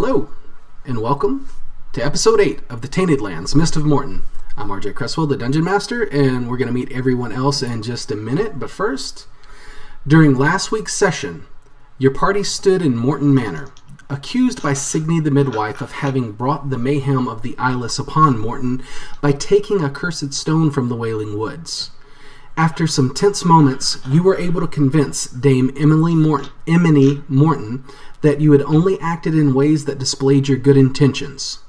Hello, and welcome to Episode 8 of the Tainted Lands, Mist of Mournton. I'm RJ Cresswell, the Dungeon Master, and we're going to meet everyone else in just a minute. But first, during last week's session, your party stood in Mournton Manor, accused by Signy the Midwife of having brought the mayhem of the Eyeless upon Mournton by taking a cursed stone from the Wailing Woods. After some tense moments, you were able to convince Dame Emily Mournton that you had only acted in ways that displayed your good intentions.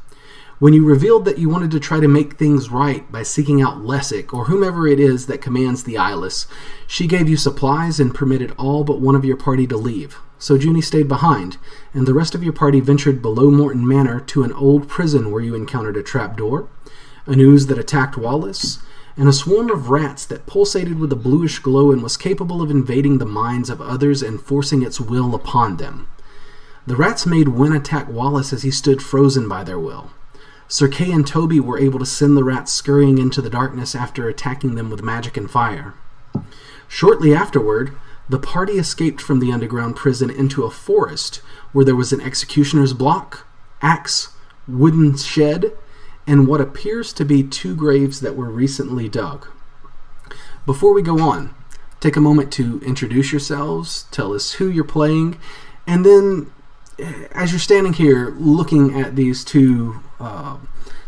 When you revealed that you wanted to try to make things right by seeking out Lessick, or whomever it is that commands the Eyeless, she gave you supplies and permitted all but one of your party to leave. So Junie stayed behind, and the rest of your party ventured below Mournton Manor to an old prison where you encountered a trapdoor, an ooze that attacked Wallace, and a swarm of rats that pulsated with a bluish glow and was capable of invading the minds of others and forcing its will upon them. The rats made Wynn attack Wallace as he stood frozen by their will. Sir Kay and Toby were able to send the rats scurrying into the darkness after attacking them with magic and fire. Shortly afterward, the party escaped from the underground prison into a forest where there was an executioner's block, axe, wooden shed, and what appears to be two graves that were recently dug. Before we go on, take a moment to introduce yourselves, tell us who you're playing, and then, as you're standing here looking at these two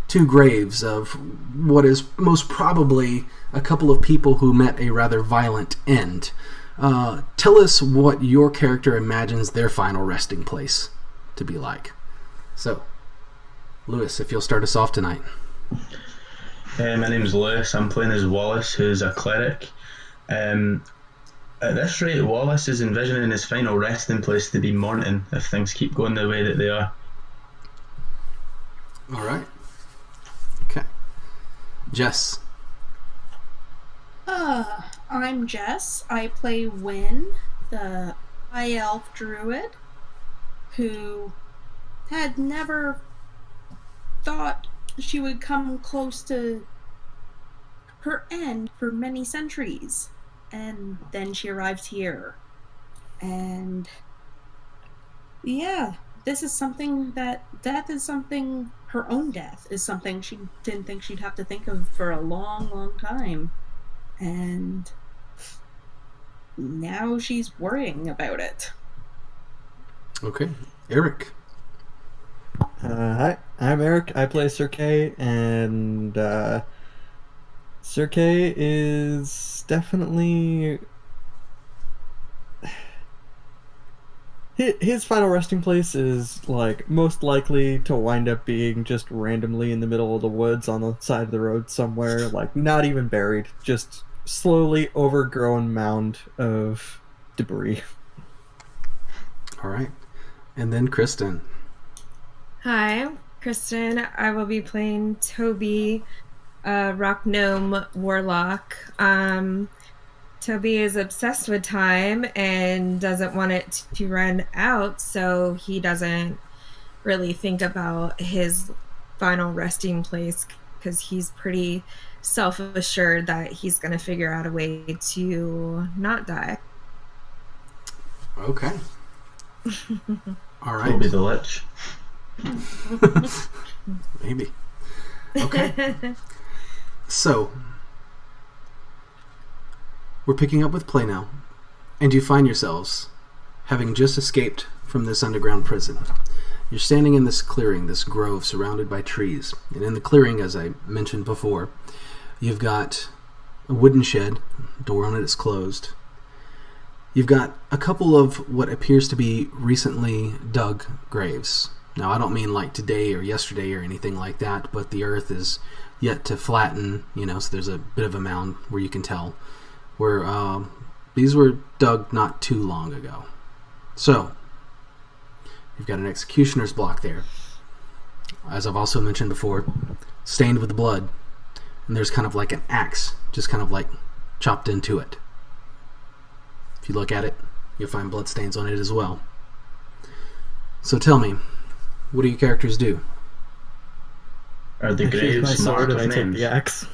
graves of what is most probably a couple of people who met a rather violent end, tell us what your character imagines their final resting place to be like. So, Lewis, if you'll start us off tonight. My name's Lewis. I'm playing as Wallace, who's a cleric. At this rate, Wallace is envisioning his final resting place to be Mournton if things keep going the way that they are. All right. Okay. Jess. I'm Jess. I play Wynn, the high elf druid, who had never thought she would come close to her end for many centuries. And then she arrived here. And yeah, this is something that her own death is something she didn't think she'd have to think of for a long, long time. And now she's worrying about it. Okay. Eric. Hi, I'm Eric. I play Sir Kay, and Sir Kay is definitely... His final resting place is, most likely to wind up being just randomly in the middle of the woods on the side of the road somewhere, not even buried, just slowly overgrown mound of debris. All right. And then Kristen. Hi, I'm Kristen. I will be playing Toby, Rock Gnome Warlock. Toby is obsessed with time and doesn't want it to run out, so he doesn't really think about his final resting place because he's pretty self-assured that he's going to figure out a way to not die. Okay. All right. Toby the Lich. Maybe. Okay. So, we're picking up with play now, and you find yourselves having just escaped from this underground prison. You're standing in this clearing, this grove surrounded by trees, and in the clearing, as I mentioned before, you've got a wooden shed, door on it is closed. You've got a couple of what appears to be recently dug graves. Now, I don't mean like today or yesterday or anything like that, but the earth is yet to flatten, so there's a bit of a mound where you can tell where these were dug not too long ago. So, you've got an executioner's block there. As I've also mentioned before, stained with blood, and there's kind of like an axe, just kind of like chopped into it. If you look at it, you'll find bloodstains on it as well. So tell me, what do your characters do? Are the graves my sword marked and I with take names? the axe.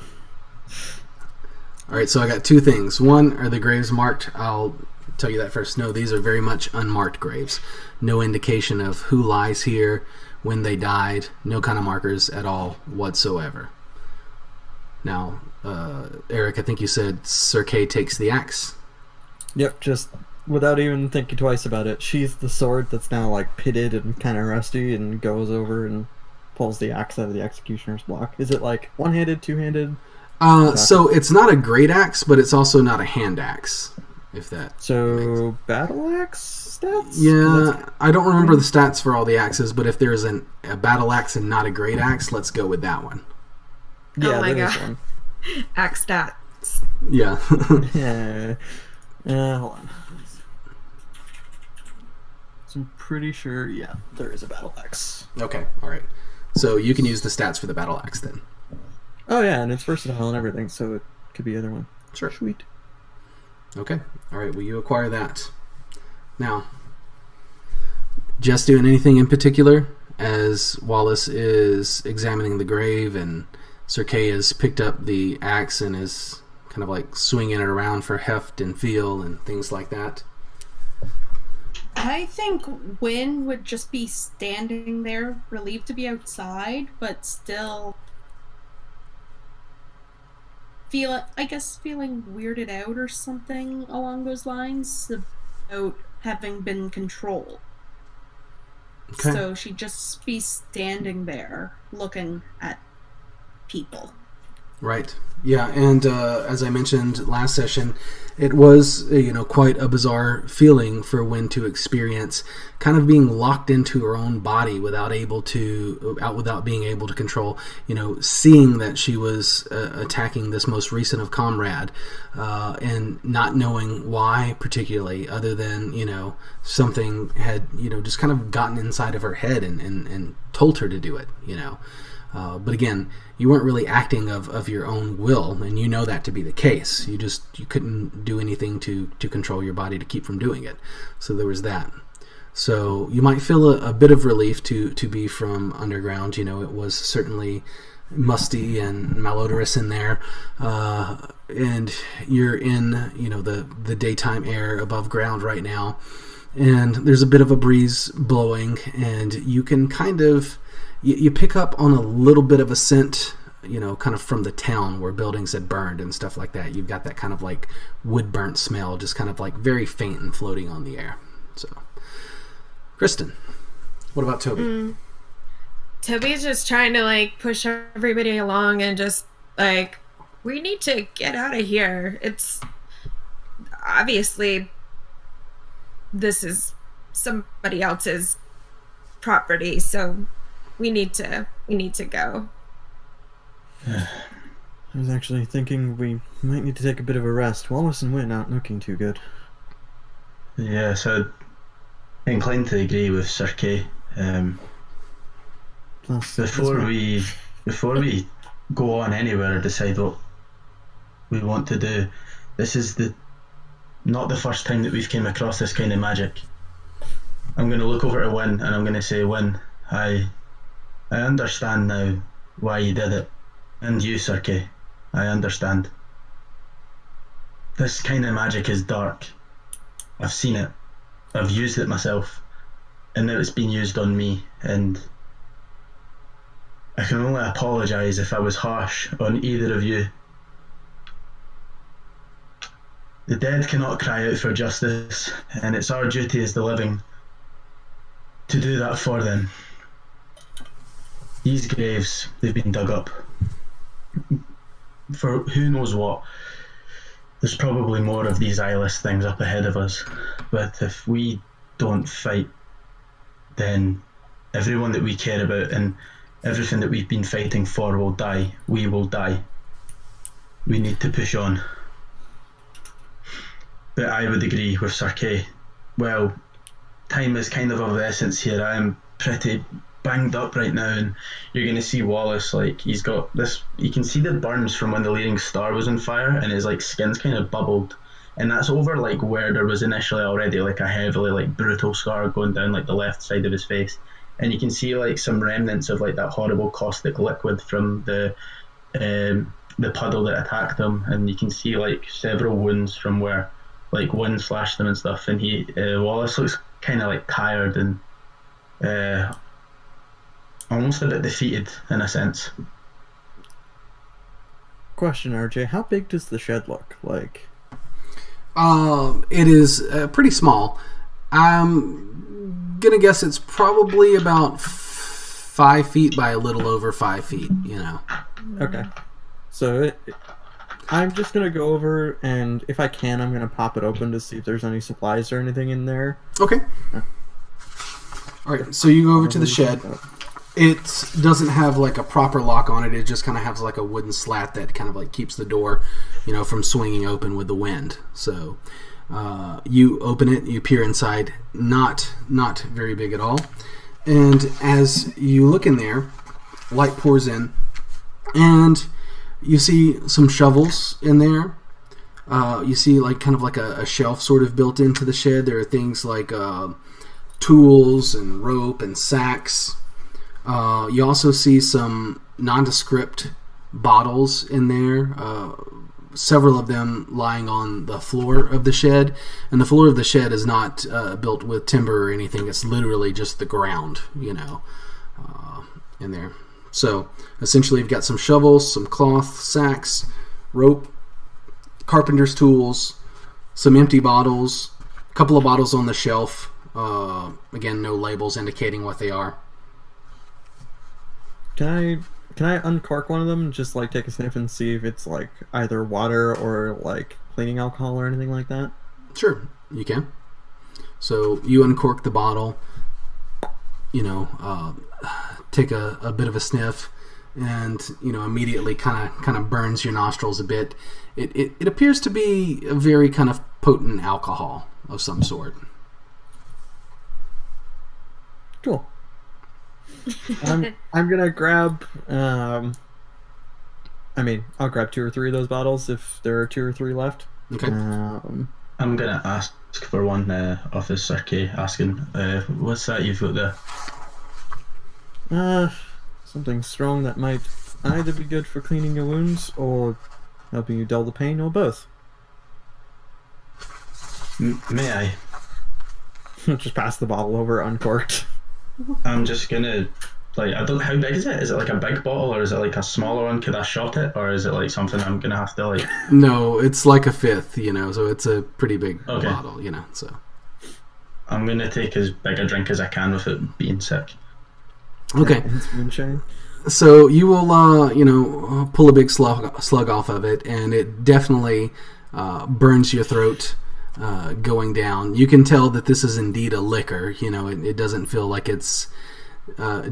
Alright, so I got two things. One, are the graves marked? I'll tell you that first. No, these are very much unmarked graves. No indication of who lies here, when they died, no kind of markers at all whatsoever. Now, Eric, I think you said Sir Kay takes the axe. Yep, just without even thinking twice about it, sheathes the sword that's now like pitted and kind of rusty, and goes over and pulls the axe out of the executioner's block. Is it like one-handed, two-handed? So it's not a great axe, but it's also not a hand axe. If that. So battle axe stats? Yeah, I don't remember the stats for all the axes, but if there's a battle axe and not a great axe, let's go with that one. Yeah, oh my there is god. one. Axe stats. Yeah. Yeah. Hold on. So I'm pretty sure, yeah, there is a battle axe. Okay, all right. So you can use the stats for the battle axe then. Oh yeah, and it's versatile and everything, so it could be either one. Sure. Sweet. Okay, all right. Well, you acquire that. Now, just doing anything in particular as Wallace is examining the grave and Sir Kay has picked up the axe and is kind of like swinging it around for heft and feel and things like that. I think Wynn would just be standing there, relieved to be outside, but still feeling weirded out or something along those lines about having been controlled. Okay. So she'd just be standing there looking at people. Right. Yeah, and as I mentioned last session, it was quite a bizarre feeling for Wynn to experience, kind of being locked into her own body without being able to control. Seeing that she was attacking this most recent of comrade, and not knowing why particularly, other than something had just kind of gotten inside of her head and told her to do it. But again, you weren't really acting of your own will, and you know that to be the case. You couldn't do anything to control your body to keep from doing it. So there was that. So you might feel a bit of relief to be from underground. It was certainly musty and malodorous in there, and you're in the daytime air above ground right now, and there's a bit of a breeze blowing, and you can kind of you pick up on a little bit of a scent, kind of from the town where buildings had burned and stuff like that. You've got that kind of like wood burnt smell, just kind of like very faint and floating on the air. So, Kristen, what about Toby? Toby's just trying to like push everybody along and just like, we need to get out of here. It's obviously this is somebody else's property, so we need to go. I was actually thinking we might need to take a bit of a rest. Wallace and Wynn aren't looking too good. Yeah, so I'm inclined to agree with Sir Kay. Before we go on anywhere or decide what we want to do, this is not the first time that we've came across this kind of magic. I'm going to look over to Wynn and I'm going to say, Wynn, I understand now why you did it. And you, Sir Kay, I understand. This kind of magic is dark. I've seen it. I've used it myself. And now it's been used on me. And I can only apologise if I was harsh on either of you. The dead cannot cry out for justice, and it's our duty as the living to do that for them. These graves, they've been dug up for who knows what. There's probably more of these eyeless things up ahead of us, but if we don't fight, then everyone that we care about and everything that we've been fighting for will die. We will die. We need to push on. But I would agree with Sir Kay. Well, time is kind of the essence here. I am pretty banged up right now, and you're going to see Wallace, like, he's got this, you can see the burns from when the Leering Star was on fire, and his like skin's kind of bubbled, and that's over like where there was initially already like a heavily like brutal scar going down like the left side of his face, and you can see like some remnants of like that horrible caustic liquid from the puddle that attacked him, and you can see like several wounds from where like wind flashed them and stuff, and Wallace looks kind of like tired and almost a bit defeated in a sense. Question, RJ, how big does the shed look like? It is pretty small. I'm gonna guess it's probably about 5 feet by a little over 5 feet. Okay. So I'm just gonna go over, and if I can, I'm gonna pop it open to see if there's any supplies or anything in there. Okay. All right. So you go over to the shed. It doesn't have like a proper lock on it. It just kind of has like a wooden slat that kind of like keeps the door, from swinging open with the wind. So you open it, you peer inside. Not very big at all. And as you look in there, light pours in, and you see some shovels in there. You see like kind of like a shelf sort of built into the shed. There are things like tools and rope and sacks. You also see some nondescript bottles in there, several of them lying on the floor of the shed. And the floor of the shed is not built with timber or anything. It's literally just the ground, in there. So essentially you've got some shovels, some cloth, sacks, rope, carpenter's tools, some empty bottles, a couple of bottles on the shelf. Again, no labels indicating what they are. Can I uncork one of them and just like take a sniff and see if it's like either water or like cleaning alcohol or anything like that? Sure, you can. So you uncork the bottle, take a bit of a sniff, and immediately kind of burns your nostrils a bit. It appears to be a very kind of potent alcohol of some sort. Cool. I'm gonna grab. I'll grab 2 or 3 of those bottles if there are 2 or 3 left. Okay. I'm gonna ask for one off his circuit, asking, "What's that you've got there?" Something strong that might either be good for cleaning your wounds or helping you dull the pain, or both. May I? Just pass the bottle over uncorked. I'm just gonna, I don't. How big is it? Is it like a big bottle, or is it like a smaller one? Could I shot it, or is it like something I'm gonna have to No, it's like a fifth, so it's a pretty big bottle, So I'm gonna take as big a drink as I can without being sick. Okay. It's moonshine. So you will, pull a big slug off of it, and it definitely burns your throat. Going down. You can tell that this is indeed a liquor. It doesn't feel like it's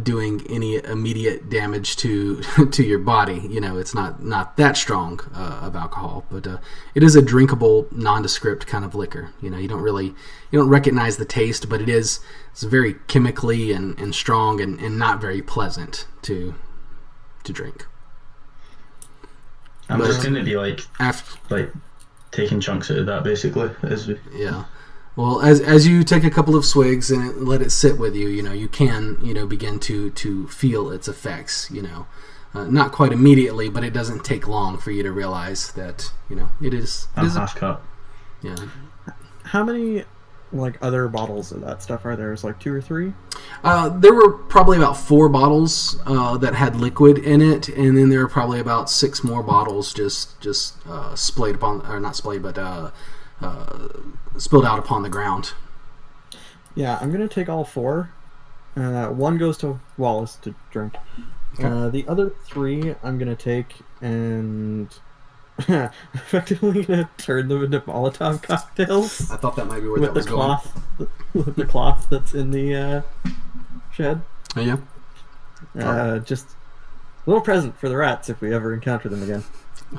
doing any immediate damage to your body. It's not that strong of alcohol, but it is a drinkable, nondescript kind of liquor. You don't recognize the taste, but it's very chemically and strong and not very pleasant to drink. I'm just gonna be taking chunks out of that, basically. Yeah. Well, as you take a couple of swigs and let it sit with you, you can, begin to feel its effects, not quite immediately, but it doesn't take long for you to realize that, it is... I'm half cut. Yeah. How many, other bottles of that stuff are there? Is 2 or 3? There were probably about 4 bottles that had liquid in it, and then there were probably about 6 more bottles just splayed upon, or not splayed, but spilled out upon the ground. Yeah, I'm gonna take all 4. 1 goes to Wallace to drink. Okay. The other 3 I'm gonna take and effectively gonna turn them into Molotov cocktails. I thought that might be where with that was going. With the cloth that's in the shed. Oh, yeah? Just a little present for the rats if we ever encounter them again.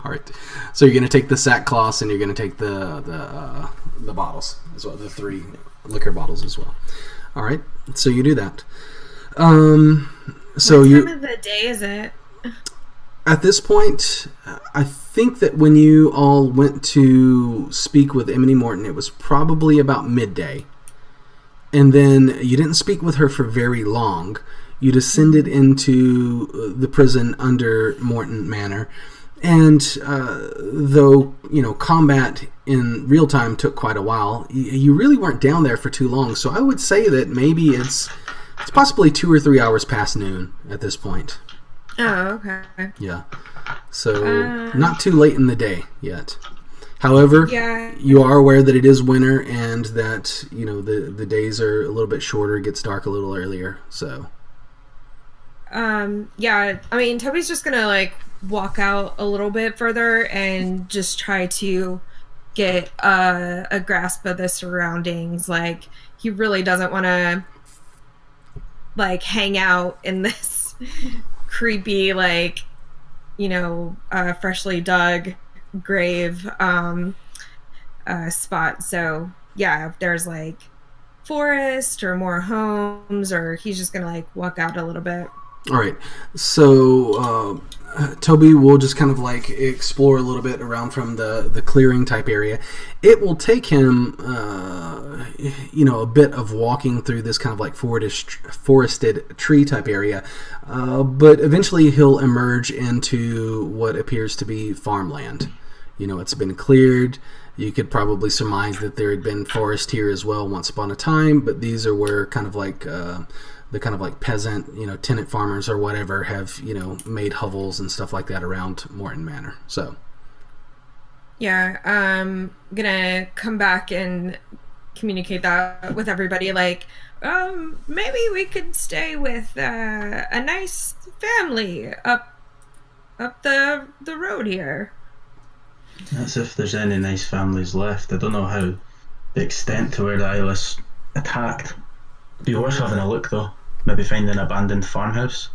All right. So you're going to take the sackcloths and you're going to take the bottles as well, the 3 liquor bottles as well. All right. So you do that. So what time of the day is it? At this point, I think that when you all went to speak with Emily Mournton, it was probably about midday. And then you didn't speak with her for very long. You descended into the prison under Mournton Manor. And though, combat in real time took quite a while. You really weren't down there for too long, so I would say that maybe it's possibly 2 or 3 hours past noon at this point. Oh, okay. Yeah. So not too late in the day yet. However, you are aware that it is winter and that, the days are a little bit shorter, it gets dark a little earlier, so. Yeah, I mean, Toby's just gonna, walk out a little bit further and just try to get a grasp of the surroundings. He really doesn't want to, hang out in this creepy, freshly dug grave spot. So yeah, if there's forest or more homes, or he's just gonna walk out a little bit. All right, so Toby will just kind of explore a little bit around from the clearing type area. It will take him a bit of walking through this kind of forested tree type area, but eventually he'll emerge into what appears to be farmland. It's been cleared. You could probably surmise that there had been forest here as well once upon a time, but these are where kind of the kind of peasant, tenant farmers or whatever have, made hovels and stuff like that around Mournton Manor. So. Yeah, I'm gonna come back and communicate that with everybody. Maybe we could stay with a nice family up the road here. That's if there's any nice families left. I don't know how the extent to where the Isles attacked. Be worth having a look though. Maybe find an abandoned farmhouse.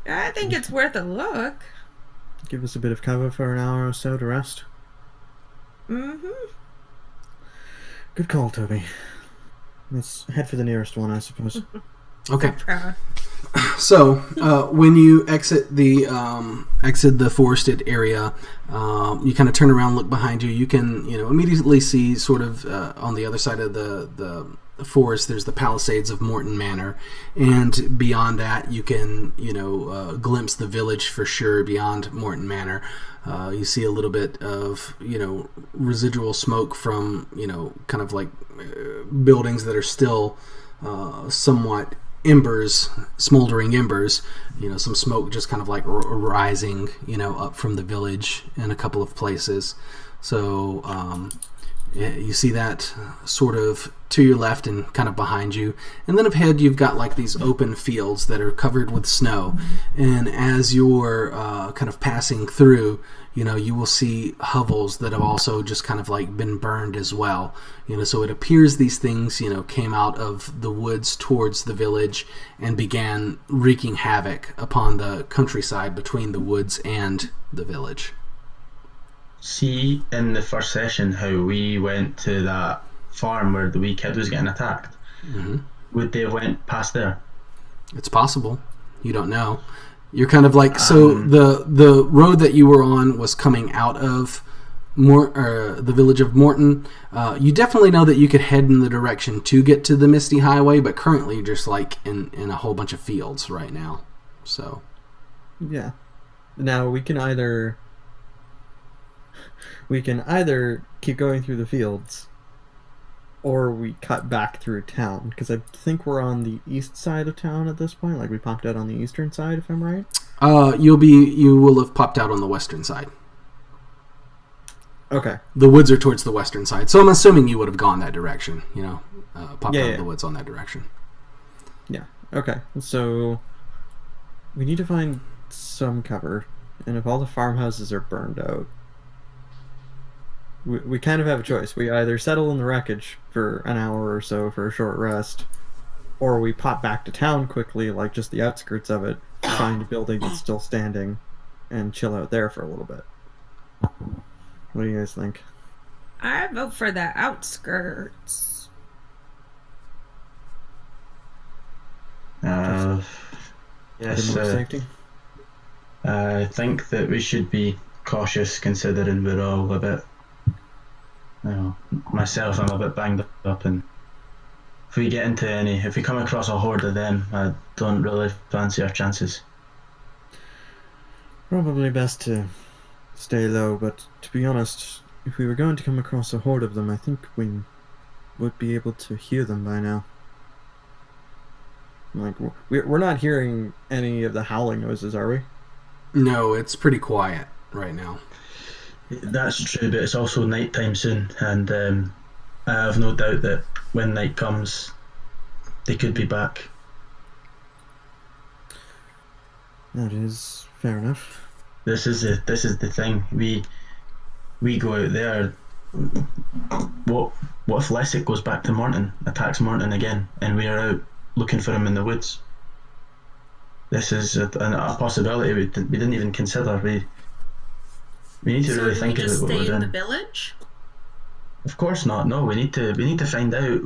I think it's worth a look. Give us a bit of cover for an hour or so to rest. Mm-hmm. Good call, Toby. Let's head for the nearest one, I suppose. Okay. Proud. So when you exit the forested area, you kind of turn around, look behind you. You can immediately see sort of on the other side of the forest, there's the palisades of Mournton Manor, and beyond that you can glimpse the village for sure. Beyond Mournton Manor, you see a little bit of residual smoke from kind of buildings that are still somewhat smoldering embers. Some smoke just kind of rising up from the village in a couple of places. So you see that sort of to your left and kind of behind you, and then ahead you've got these open fields that are covered with snow, and as you're kind of passing through, you will see hovels that have also just kind of been burned as well. So it appears these things came out of the woods towards the village and began wreaking havoc upon the countryside between the woods and the village. See, in the first session, how we went to that farm where the wee kid was getting attacked. Mm-hmm. Would they have went past there? It's possible. You don't know. You're kind of so the road that you were on was coming out of the village of Mournton. You definitely know that you could head in the direction to get to the Misty Highway, but currently you're just in a whole bunch of fields right now. So yeah. Now we can either keep going through the fields, or we cut back through town, because I think we're on the east side of town at this point. We popped out on the eastern side, if I'm right. You will have popped out on the western side. Okay. The woods are towards the western side, so I'm assuming you would have gone that direction. Popped out of the woods on that direction. Yeah. Okay. So we need to find some cover, and if all the farmhouses are burned out, we kind of have a choice. We either settle in the wreckage for an hour or so for a short rest, or we pop back to town quickly, just the outskirts of it, find a building that's still standing, and chill out there for a little bit. What do you guys think? I vote for the outskirts. Yes. Safety? I think that we should be cautious, considering we're all a bit. Myself, I'm a bit banged up, and if we come across a horde of them, I don't really fancy our chances. Probably best to stay low, but to be honest, If we were going to come across a horde of them, I think we would be able to hear them by now. Like, we're not hearing any of the howling noises, are we? No, it's pretty quiet right now. That's true, but it's also nighttime soon, and I have no doubt that when night comes, they could be back. That is fair enough. This is the thing. We go out there. What if Lessick goes back to Mournton, attacks Mournton again, and we are out looking for him in the woods? This is a possibility we didn't even consider. We need to really think about what we're doing. Stay in the village? Of course not. No, we need to find out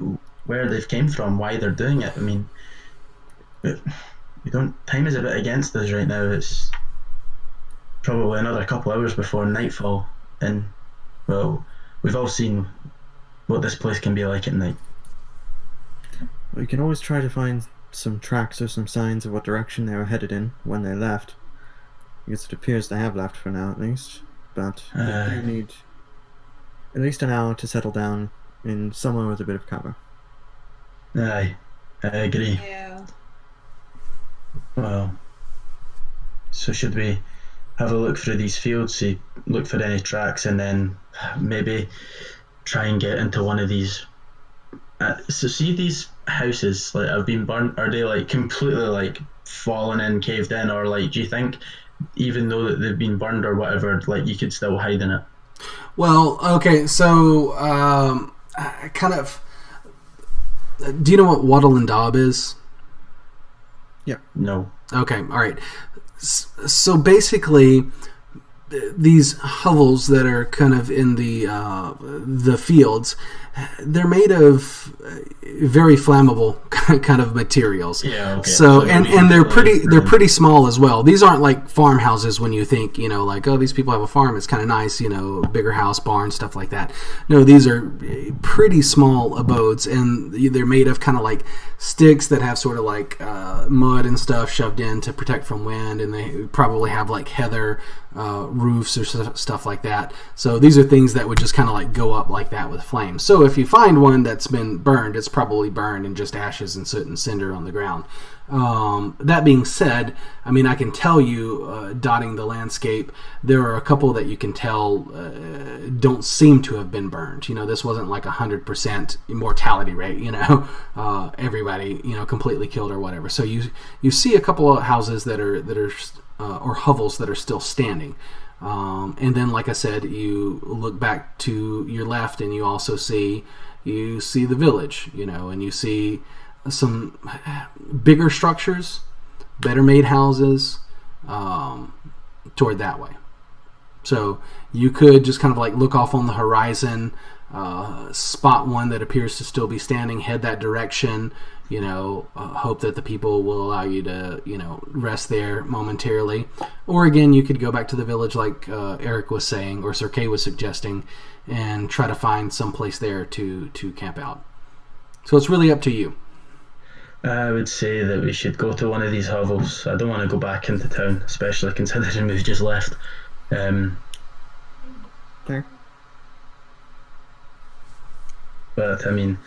where they've came from, why they're doing it. I mean, we don't. Time is a bit against us right now. It's probably another couple hours before nightfall, and well, we've all seen what this place can be like at night. We can always try to find some tracks or some signs of what direction they were headed in when they left. Because it appears they have left for now, at least. But we do need at least an hour to settle down in somewhere with a bit of cover. Aye, I agree. Yeah. Well, so should we have a look through these fields, see, look for any tracks, and then maybe try and get into one of these. So see these houses like have been burnt. Are they like completely like fallen in, caved in, or like do you think even though that they've been burned or whatever, like you could still hide in it? Well, okay, so kind of. Do you know what Wattle and Daub is? Yeah. No. Okay, all right. So basically, these hovels that are kind of in the fields, they're made of very flammable kind of materials. Yeah. Okay. So and they're pretty small as well. These aren't like farmhouses when you think, like, oh, these people have a farm, it's kind of nice, bigger house, barn, stuff like that. No, these are pretty small abodes, and they're made of kind of like sticks that have sort of like mud and stuff shoved in to protect from wind, and they probably have like heather roofs or stuff like that. So these are things that would just kind of like go up like that with flames. So if you find one that's been burned, it's probably burned and just ashes and soot and cinder on the ground. That being said, I mean, I can tell you, dotting the landscape, there are a couple that you can tell don't seem to have been burned. This wasn't like 100% mortality rate, everybody, completely killed or whatever. So you see a couple of houses that are or hovels that are still standing. And then, like I said, you look back to your left and you also see the village, and you see some bigger structures, better made houses toward that way. So you could just kind of like look off on the horizon, spot one that appears to still be standing, head that direction, hope that the people will allow you to, rest there momentarily. Or again, you could go back to the village like Eric was saying, or Sir Kay was suggesting, and try to find some place there to camp out. So it's really up to you. I would say that we should go to one of these hovels. I don't want to go back into town, especially considering we've just left. Fair. But I mean,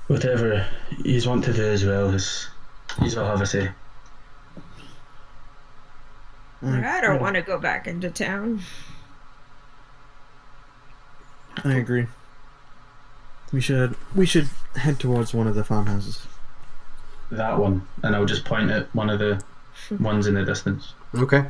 whatever you want to do as well, you all have a say. I don't want to go back into town. I agree. We should head towards one of the farmhouses. That one, and I'll just point at one of the ones in the distance. Okay.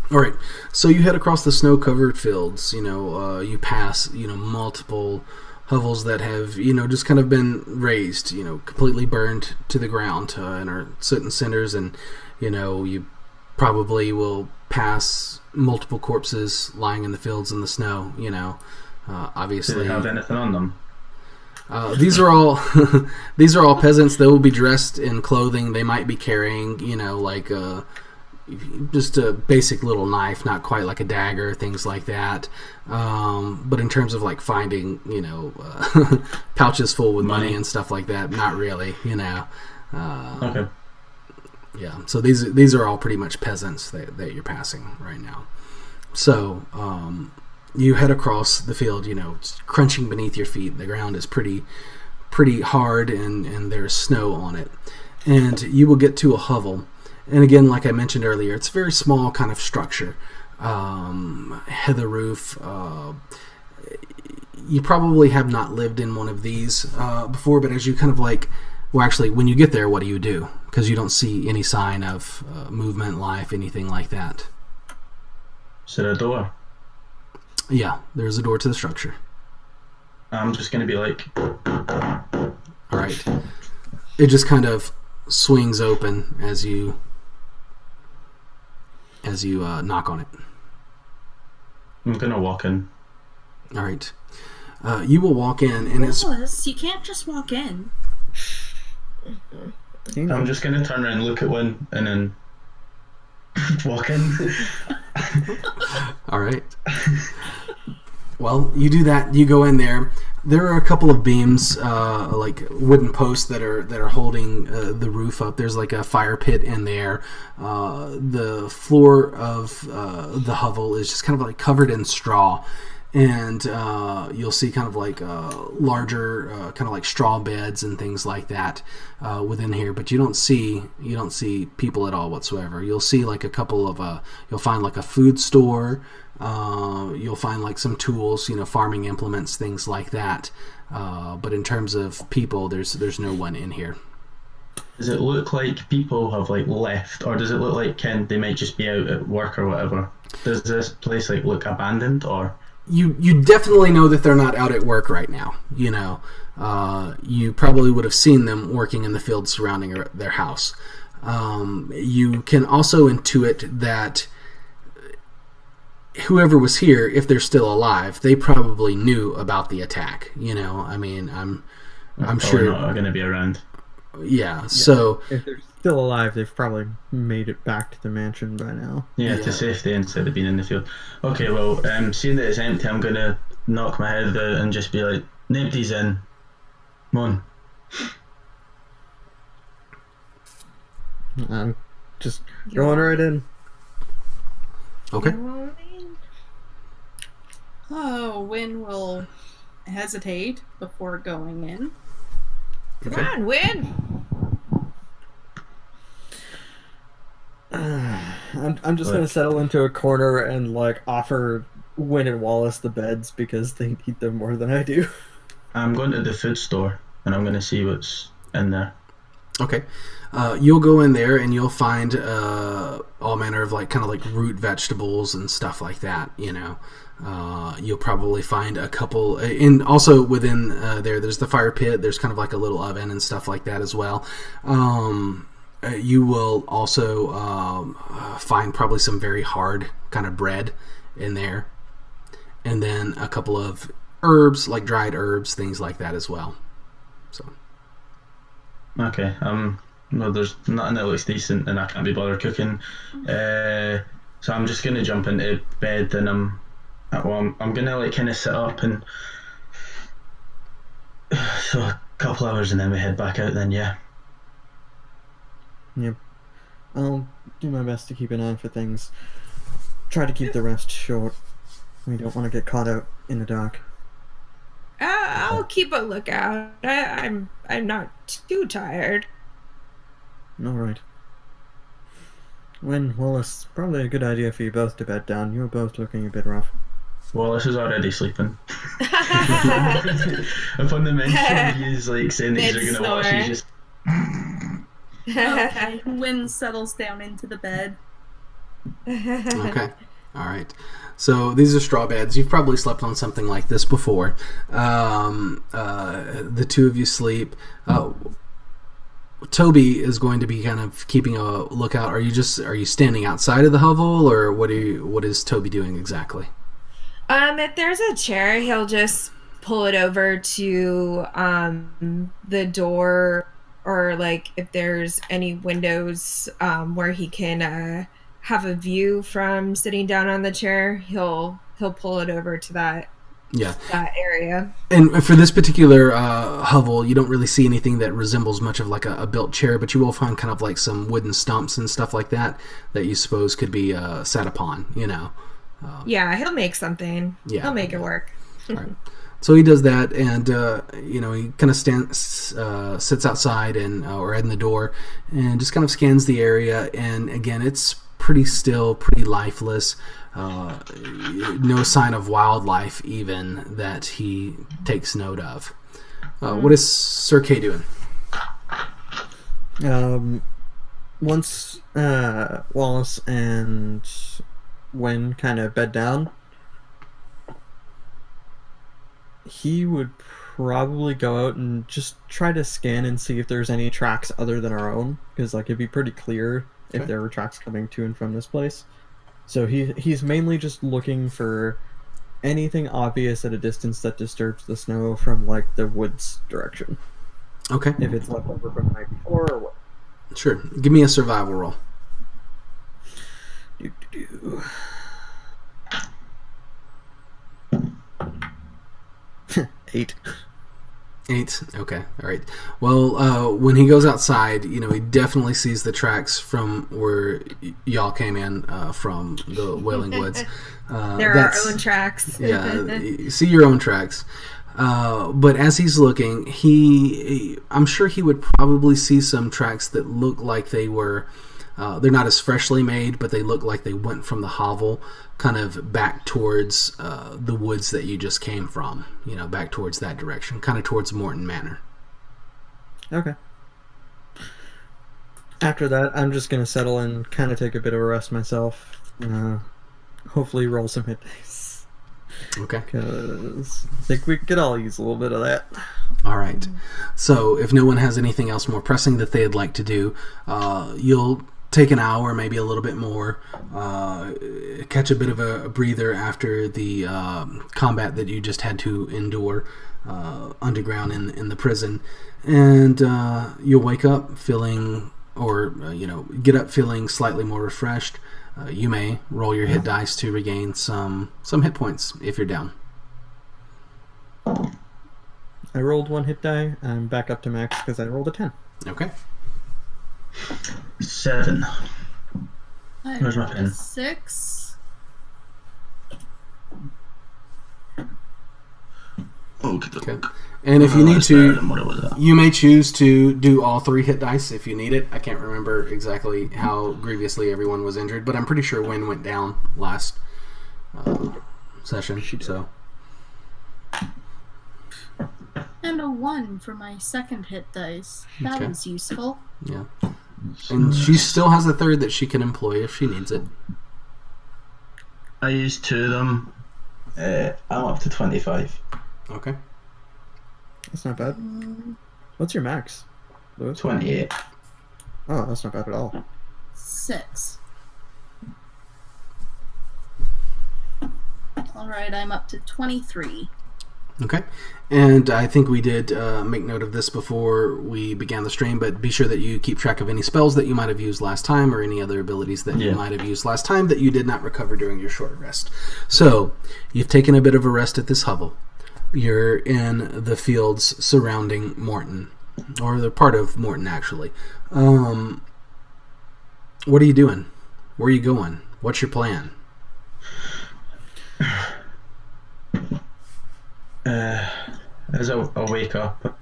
All right. So you head across the snow-covered fields. You pass multiple hovels that have just kind of been razed, completely burned to the ground, and are soot and cinders, and you probably will pass multiple corpses lying in the fields in the snow. Obviously. Do they have anything on them? These are all peasants. They will be dressed in clothing. They might be carrying, like just a basic little knife, not quite like a dagger, things like that. But in terms of like finding, pouches full with money and stuff like that, not really. Okay. Yeah. So these are all pretty much peasants that you're passing right now. So you head across the field. It's crunching beneath your feet. The ground is pretty hard, and there's snow on it. And you will get to a hovel. And again, like I mentioned earlier, it's a very small kind of structure. Heather roof. You probably have not lived in one of these before, but as you kind of actually, when you get there, what do you do? Because you don't see any sign of movement, life, anything like that. Is there a door? Yeah, there's a door to the structure. I'm just going to be like... All right. It just kind of swings open as you knock on it. I'm going to walk in. All right. You will walk in, and it's... Wallace, you can't just walk in. I'm just going to turn around and look at one, and then walk in. All right. Well, you do that. You go in there. There are a couple of beams, like wooden posts that are holding the roof up. There's like a fire pit in there. The floor of the hovel is just kind of like covered in straw, and you'll see kind of like larger kind of like straw beds and things like that within here. But you don't see people at all whatsoever. You'll see like a couple of you'll find like a food store. You'll find like some tools, farming implements, things like that. But in terms of people, there's no one in here. Does it look like people have like left, or does it look like they might just be out at work or whatever? Does this place like look abandoned, or? You definitely know that they're not out at work right now. You probably would have seen them working in the fields surrounding their house. You can also intuit that whoever was here, if they're still alive, they probably knew about the attack. I'm sure not going to be around. Yeah. So if they're still alive, they've probably made it back to the mansion by now. Yeah, to safety instead of being in the field. Okay, well, seeing that it's empty, I'm going to knock my head out and just be like, "Nobody's in. Come on." I'm just going right in. Okay. Wynn will hesitate before going in. Come on, Wynn! I'm just going to settle into a corner and offer Wynn and Wallace the beds because they need them more than I do. I'm going to the food store and I'm going to see what's in there. Okay. You'll go in there and you'll find all manner of kind of root vegetables and stuff like that. You'll probably find a couple, and also within there's the fire pit. There's kind of like a little oven and stuff like that as well. You will also find probably some very hard kind of bread in there, and then a couple of herbs, like dried herbs, things like that as well. So. Okay. No, there's nothing that looks decent, and I can't be bothered cooking. So I'm just gonna jump into bed, and I'm gonna kind of sit up, and so a couple hours, and then we head back out. Then yeah. Yep. I'll do my best to keep an eye for things. Try to keep the rest short. We don't want to get caught out in the dark. I'll keep a lookout. I'm not too tired. All right. Wynn, Wallace, probably a good idea for you both to bed down. You're both looking a bit rough. Wallace is already sleeping. Upon the mention, he's saying that he's going to watch. He's just. Okay. Wynn settles down into the bed. Okay. All right. So these are straw beds. You've probably slept on something like this before. The two of you sleep. Toby is going to be kind of keeping a lookout. Are you standing outside of the hovel, or what is Toby doing exactly? If there's a chair, he'll just pull it over to the door, or if there's any windows where he can have a view from sitting down on the chair, he'll pull it over to that area. And for this particular hovel, you don't really see anything that resembles much of a built chair, but you will find kind of some wooden stumps and stuff like that you suppose could be sat upon, Yeah, he'll make something. Yeah. He'll make it work. All right. So he does that, and he kind of sits outside or in the door, and just kind of scans the area. And again, it's pretty still, pretty lifeless. No sign of wildlife, even that he takes note of. What is Sir Kay doing? Once Wallace and Wynn kind of bed down, he would probably go out and just try to scan and see if there's any tracks other than our own, because it'd be pretty clear if there were tracks coming to and from this place. So he's mainly just looking for anything obvious at a distance that disturbs the snow from the woods direction. Okay. If it's left over from the night before or what. Sure. Give me a survival roll. 8. 8. Okay. All right. Well, when he goes outside, he definitely sees the tracks from where y'all came in from the Wailing Woods. There are our own tracks. Yeah. You see your own tracks. But as he's looking, I'm sure he would probably see some tracks that look like they were. They're not as freshly made, but they look like they went from the hovel kind of back towards the woods that you just came from, back towards that direction, kind of towards Mournton Manor. Okay. After that, I'm just going to settle and kind of take a bit of a rest myself. Hopefully roll some hit dice. Okay. Because I think we could all use a little bit of that. All right. So if no one has anything else more pressing that they'd like to do, you'll take an hour, maybe a little bit more, catch a bit of a breather after the combat that you just had to endure underground in the prison, and you'll wake up feeling, or get up feeling slightly more refreshed. You may roll your hit dice to regain some hit points if you're down. I rolled 1 hit die. I'm back up to max because I rolled a 10. Okay. 7. I Where's my rolled pen? a 6. Okay. And if you need That's better than to, what it was at. you may choose to do all 3 hit dice if you need it. I can't remember exactly how grievously everyone was injured, but I'm pretty sure Wynn went down last session. So. And a 1 for my second hit dice. That Okay. was useful. Yeah. And she still has a 3rd that she can employ if she needs it. I used 2 of them. I'm up to 25. Okay. That's not bad. What's your max, Lewis? 28. Oh, that's not bad at all. 6. Alright, I'm up to 23. Okay. And I think we did make note of this before we began the stream, but be sure that you keep track of any spells that you might have used last time or any other abilities that you might have used last time that you did not recover during your short rest. So, you've taken a bit of a rest at this hovel. You're in the fields surrounding Mournton, or the part of Mournton, actually. What are you doing? Where are you going? What's your plan? As I wake up,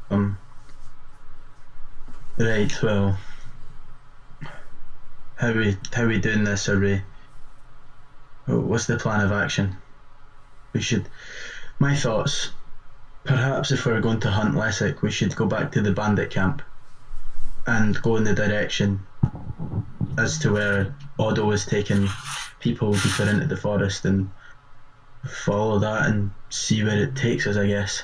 right, well, how we doing this? What's the plan of action? My thoughts, perhaps if we're going to hunt Lessick, we should go back to the bandit camp and go in the direction as to where Odo was taking people deeper into the forest and follow that and see where it takes us, I guess.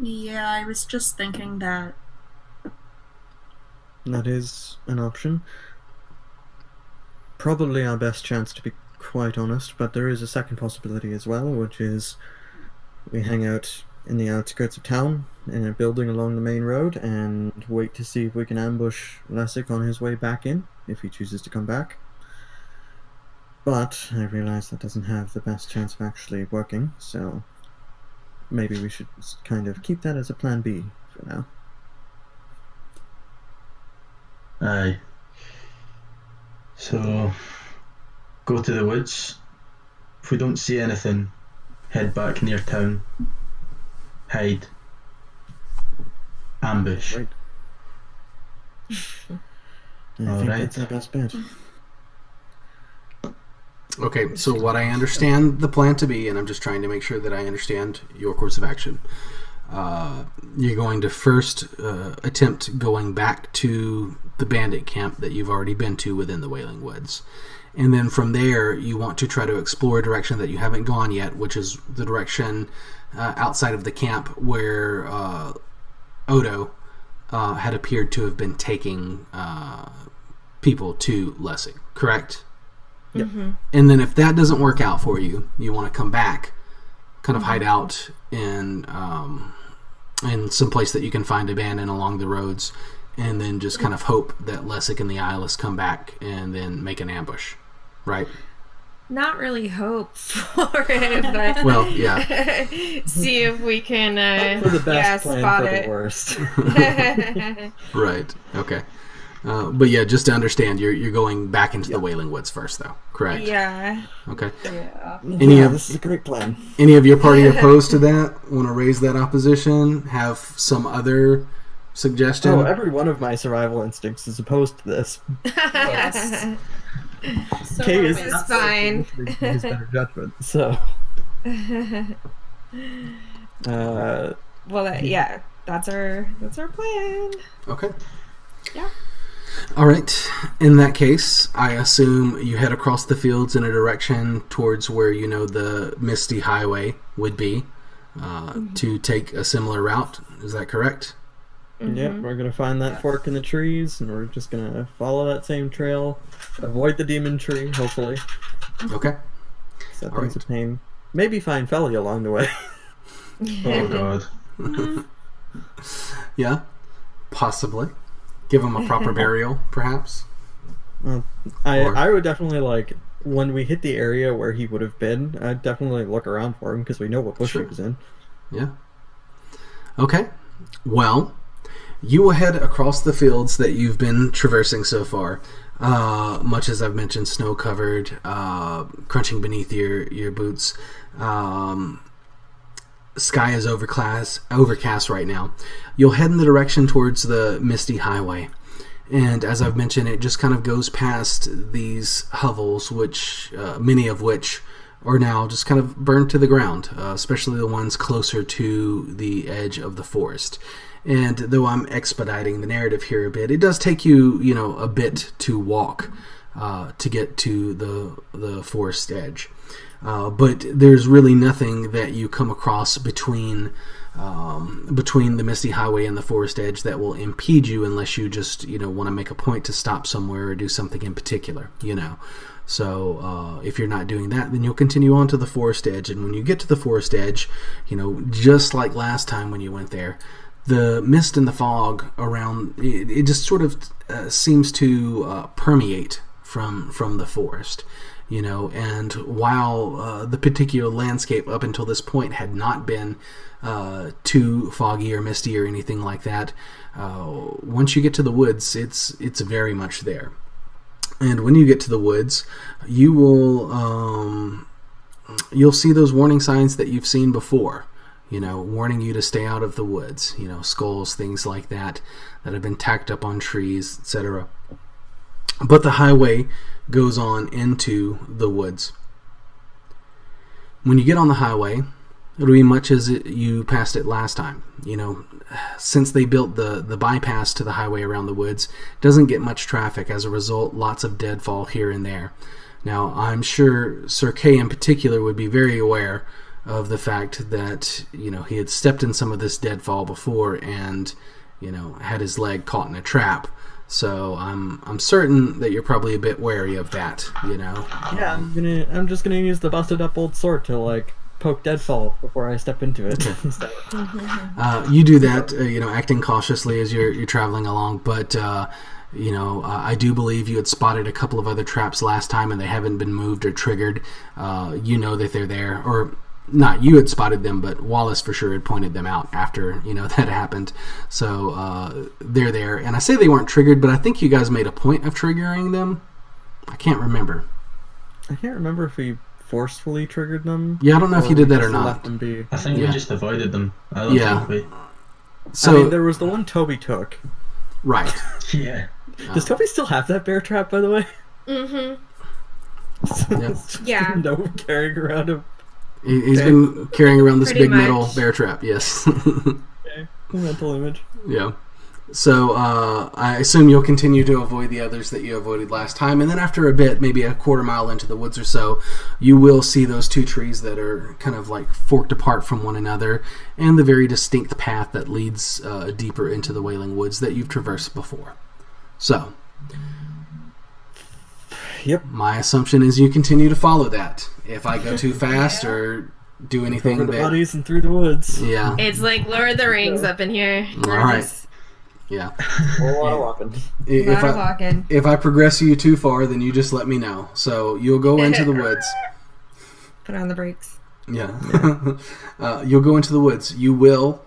Yeah, I was just thinking that. That is an option. Probably our best chance, to be quite honest, but there is a second possibility as well, which is we hang out in the outskirts of town in a building along the main road and wait to see if we can ambush Lessick on his way back in, if he chooses to come back. But I realise that doesn't have the best chance of actually working, so maybe we should just kind of keep that as a plan B for now. Aye. So, go to the woods, if we don't see anything, head back near town. Hide. Ambush. Right. I think Alright. that's our best bet. Okay, so what I understand the plan to be, and I'm just trying to make sure that I understand your course of action. You're going to first attempt going back to the bandit camp that you've already been to within the Wailing Woods. And then from there, you want to try to explore a direction that you haven't gone yet, which is the direction outside of the camp where Odo had appeared to have been taking people to Lessig, correct? Yep. And then if that doesn't work out for you, you want to come back, kind of hide out in some place that you can find abandoned along the roads, and then just kind of hope that Lessig and the Eyeless come back and then make an ambush, right? Not really hope for it, but Well, yeah. see if we can Hope for the best, plan spot for it. the worst. Right. Okay. But yeah, just to understand, you're going back into the Wailing Woods first, though. Correct. Yeah. Okay. Yeah. This is a great plan. Any of your party opposed to that? Want to raise that opposition? Have some other suggestion? Oh, every one of my survival instincts is opposed to this. Yes. So Kay is It's not fine. his better judgment. So, Well, that's our plan. Okay. Yeah. All right. In that case, I assume you head across the fields in a direction towards where you know the Misty Highway would be to take a similar route. Is that correct? yeah, we're going to find that fork in the trees, and we're just going to follow that same trail, avoid the demon tree, hopefully. Okay. That All thing's right. a pain. Maybe find Felly along the way. Oh god. Yeah. Possibly. Give him a proper burial, perhaps. I would definitely, like, when we hit the area where he would have been, I'd definitely look around for him, because we know what bush Sure. he was in. Yeah. Okay. Well, you will head across the fields that you've been traversing so far. Much as I've mentioned, snow-covered, crunching beneath your boots. Sky is overcast right now. You'll head in the direction towards the Misty Highway. And as I've mentioned, it just kind of goes past these hovels, which many of which are now just kind of burned to the ground, especially the ones closer to the edge of the forest. And though I'm expediting the narrative here a bit, it does take you, a bit to walk to get to the forest edge. But there's really nothing that you come across between the Misty Highway and the forest edge that will impede you unless you just, want to make a point to stop somewhere or do something in particular, So if you're not doing that, then you'll continue on to the forest edge. And when you get to the forest edge, just like last time when you went there, the mist and the fog around, it just sort of seems to permeate from the forest. And while the particular landscape up until this point had not been too foggy or misty or anything like that, once you get to the woods, it's very much there. And when you get to the woods, you'll see those warning signs that you've seen before. Warning you to stay out of the woods. Skulls, things like that have been tacked up on trees, etc. But the highway goes on into the woods. When you get on the highway, it'll be much as you passed it last time. Since they built the bypass to the highway around the woods, doesn't get much traffic. As a result, lots of deadfall here and there. Now, I'm sure Sir Kay in particular would be very aware of the fact that, he had stepped in some of this deadfall before and, had his leg caught in a trap. So I'm certain that you're probably a bit wary of that, Yeah, I'm just gonna use the busted up old sword to, like, poke deadfall before I step into it. You do that, acting cautiously as you're traveling along, but I do believe you had spotted a couple of other traps last time and they haven't been moved or triggered. You know that they're there, or not you had spotted them, but Wallace for sure had pointed them out after, that happened. So they're there. And I say they weren't triggered, but I think you guys made a point of triggering them. I can't remember. I can't remember if we forcefully triggered them. Yeah, I don't know if you did that or just not. Let them be. I think we Yeah. just avoided them. I don't Yeah. think So I mean, there was the one Toby took. right. we. Yeah. Does Toby still have that bear trap, by the way? Mm-hmm. Yeah. No carrying around him. He's been carrying around this Pretty big metal much. bear trap. Yes. Okay. Mental image. Yeah. So I assume you'll continue to avoid the others that you avoided last time, and then after a bit, maybe a quarter mile into the woods or so, you will see those two trees that are kind of like forked apart from one another, and the very distinct path that leads deeper into the Wailing Woods that you've traversed before. So, Yep. my assumption is you continue to follow that. If I go too fast or do anything Over the that... buddies and through the woods. Yeah. It's like Lord of the Rings up in here. All right. Yeah. A whole lot of walking. A lot of walking. If I progress you too far, then you just let me know. So you'll go into the woods. Put on the brakes. Yeah. You'll go into the woods. You will.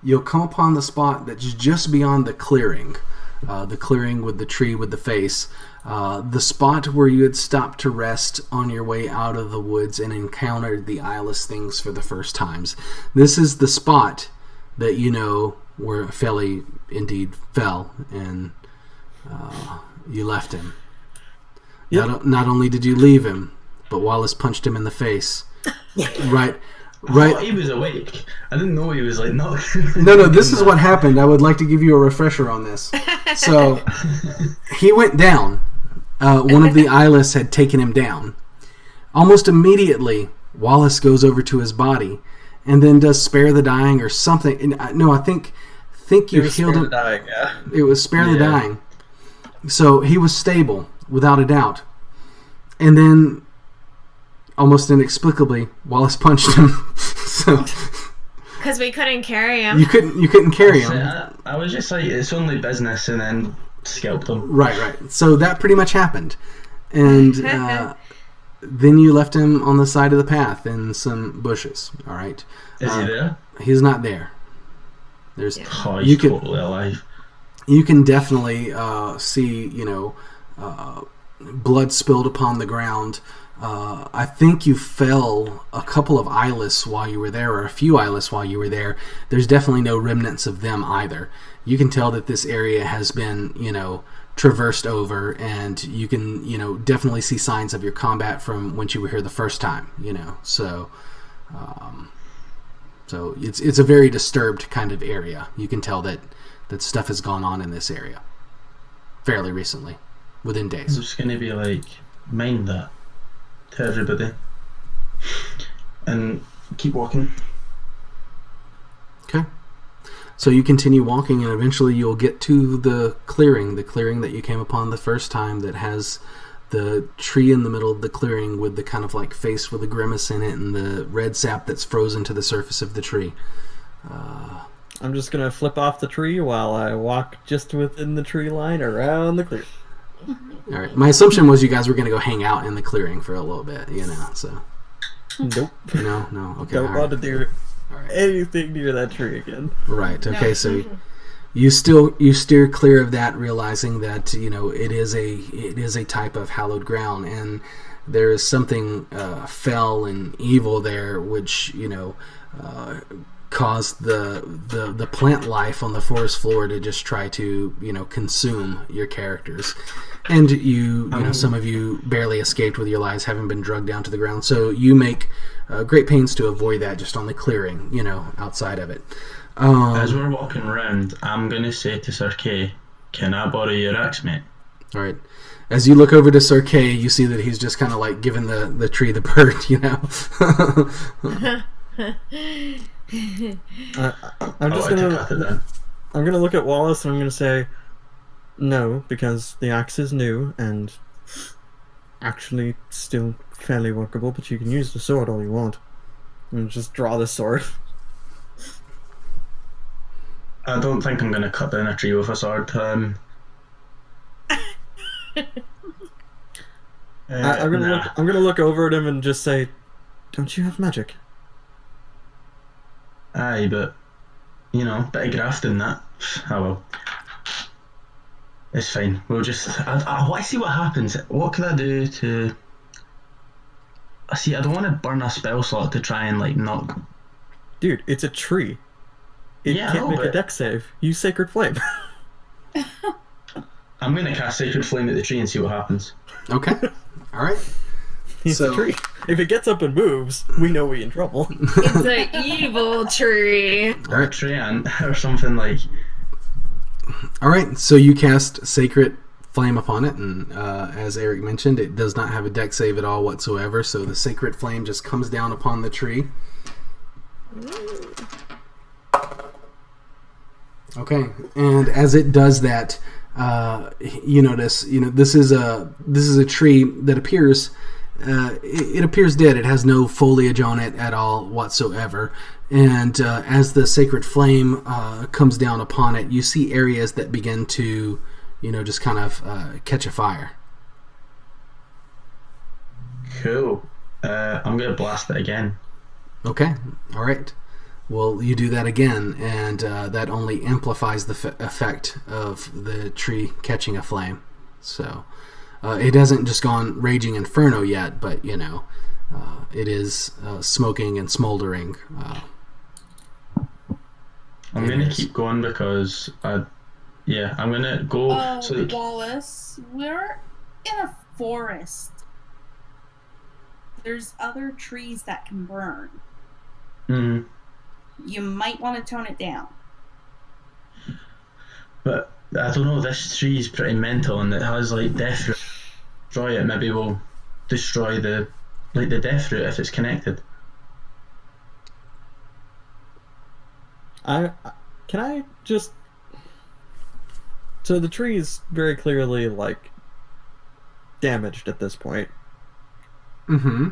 You'll come upon the spot that's just beyond the clearing. The clearing with the tree with the face. The spot where you had stopped to rest on your way out of the woods and encountered the eyeless things for the first times. This is the spot that you know where Felly indeed fell, and you left him. Yep. Not only did you leave him, but Wallace punched him in the face. Right. I thought he was awake. I didn't know he was like not. No, this is what happened. I would like to give you a refresher on this. So, he went down. One of the eyeless had taken him down. Almost immediately, Wallace goes over to his body and then does spare the dying or something. No, I think you healed him. Dying, yeah. It was spare the dying. So he was stable, without a doubt. And then, almost inexplicably, Wallace punched him. So Because we couldn't carry him. you couldn't carry him. I was just like, it's only business, and then scalped him. Right. So that pretty much happened. And then you left him on the side of the path in some bushes. All right. Is he there? He's not there. There's Oh, he's you can totally alive. you can definitely see blood spilled upon the ground. I think you fell a couple of eyeless while you were there, or a few eyeless while you were there. There's definitely no remnants of them either. You can tell that this area has been, traversed over, and you can, definitely see signs of your combat from when you were here the first time, So, so it's a very disturbed kind of area. You can tell that stuff has gone on in this area fairly recently, within I'm days. just going to be like, mind that to everybody. And keep walking. Okay. So you continue walking, and eventually you'll get to the clearing that you came upon the first time, that has the tree in the middle of the clearing with the kind of like face with a grimace in it, and the red sap that's frozen to the surface of the tree. I'm just gonna flip off the tree while I walk just within the tree line around the clear. All right. My assumption was you guys were going to go hang out in the clearing for a little bit, so. Nope. No. Okay. Don't all right. want to do All right. anything near that tree again. Right. Okay. No. So you steer clear of that, realizing that it is a type of hallowed ground, and there is something fell and evil there, which caused the plant life on the forest floor to just try to consume your characters, and some of you barely escaped with your lives, having been drugged down to the ground. So you make great pains to avoid that, just on the clearing, outside of it. As we're walking around, I'm going to say to Sir Kay, can I borrow your axe, mate? All right. As you look over to Sir Kay, you see that he's just kind of like giving the tree the bird, I'm just I cut it down. I'm gonna look at Wallace and I'm gonna say no, because the axe is new and actually still fairly workable, but you can use the sword all you want. And just draw the sword. I don't think I'm going to cut down a tree with a sword. I'm gonna look over at him and just say, "Don't you have magic?" Aye, but bit of grafting that. Oh well. It's fine. We'll just. I want to see what happens. What can I do to See, I don't want to burn a spell slot to try and like knock. Dude, it's a tree. It Yeah, I can't know, make a but- deck save. Use Sacred Flame. I'm gonna cast Sacred Flame at the tree and see what happens. Okay. All right. It's So- a tree. If it gets up and moves, we know we're in trouble. It's an evil tree. Or a tree ant or something like. All right. So you cast Sacred Flame upon it, and as Eric mentioned, it does not have a deck save at all whatsoever. So the Sacred Flame just comes down upon the tree. Okay, and as it does that, you notice, this is a tree that appears, it appears dead. It has no foliage on it at all whatsoever. And as the Sacred Flame comes down upon it, you see areas that begin to, just kind of catch a fire. Cool. I'm gonna blast it again. Okay, all right. Well, you do that again, and that only amplifies the effect of the tree catching a flame. So it hasn't just gone raging inferno yet, but it is smoking and smoldering. I'm gonna keep going because I'm gonna go. Oh, so like, Wallace, we're in a forest. There's other trees that can burn. mhm. You might want to tone it down. But I don't know. This tree is pretty mental, and it has like death root. Destroy it. Maybe we'll destroy the death root if it's connected. Can I just... So the tree is very clearly, like, damaged at this point. Mm-hmm.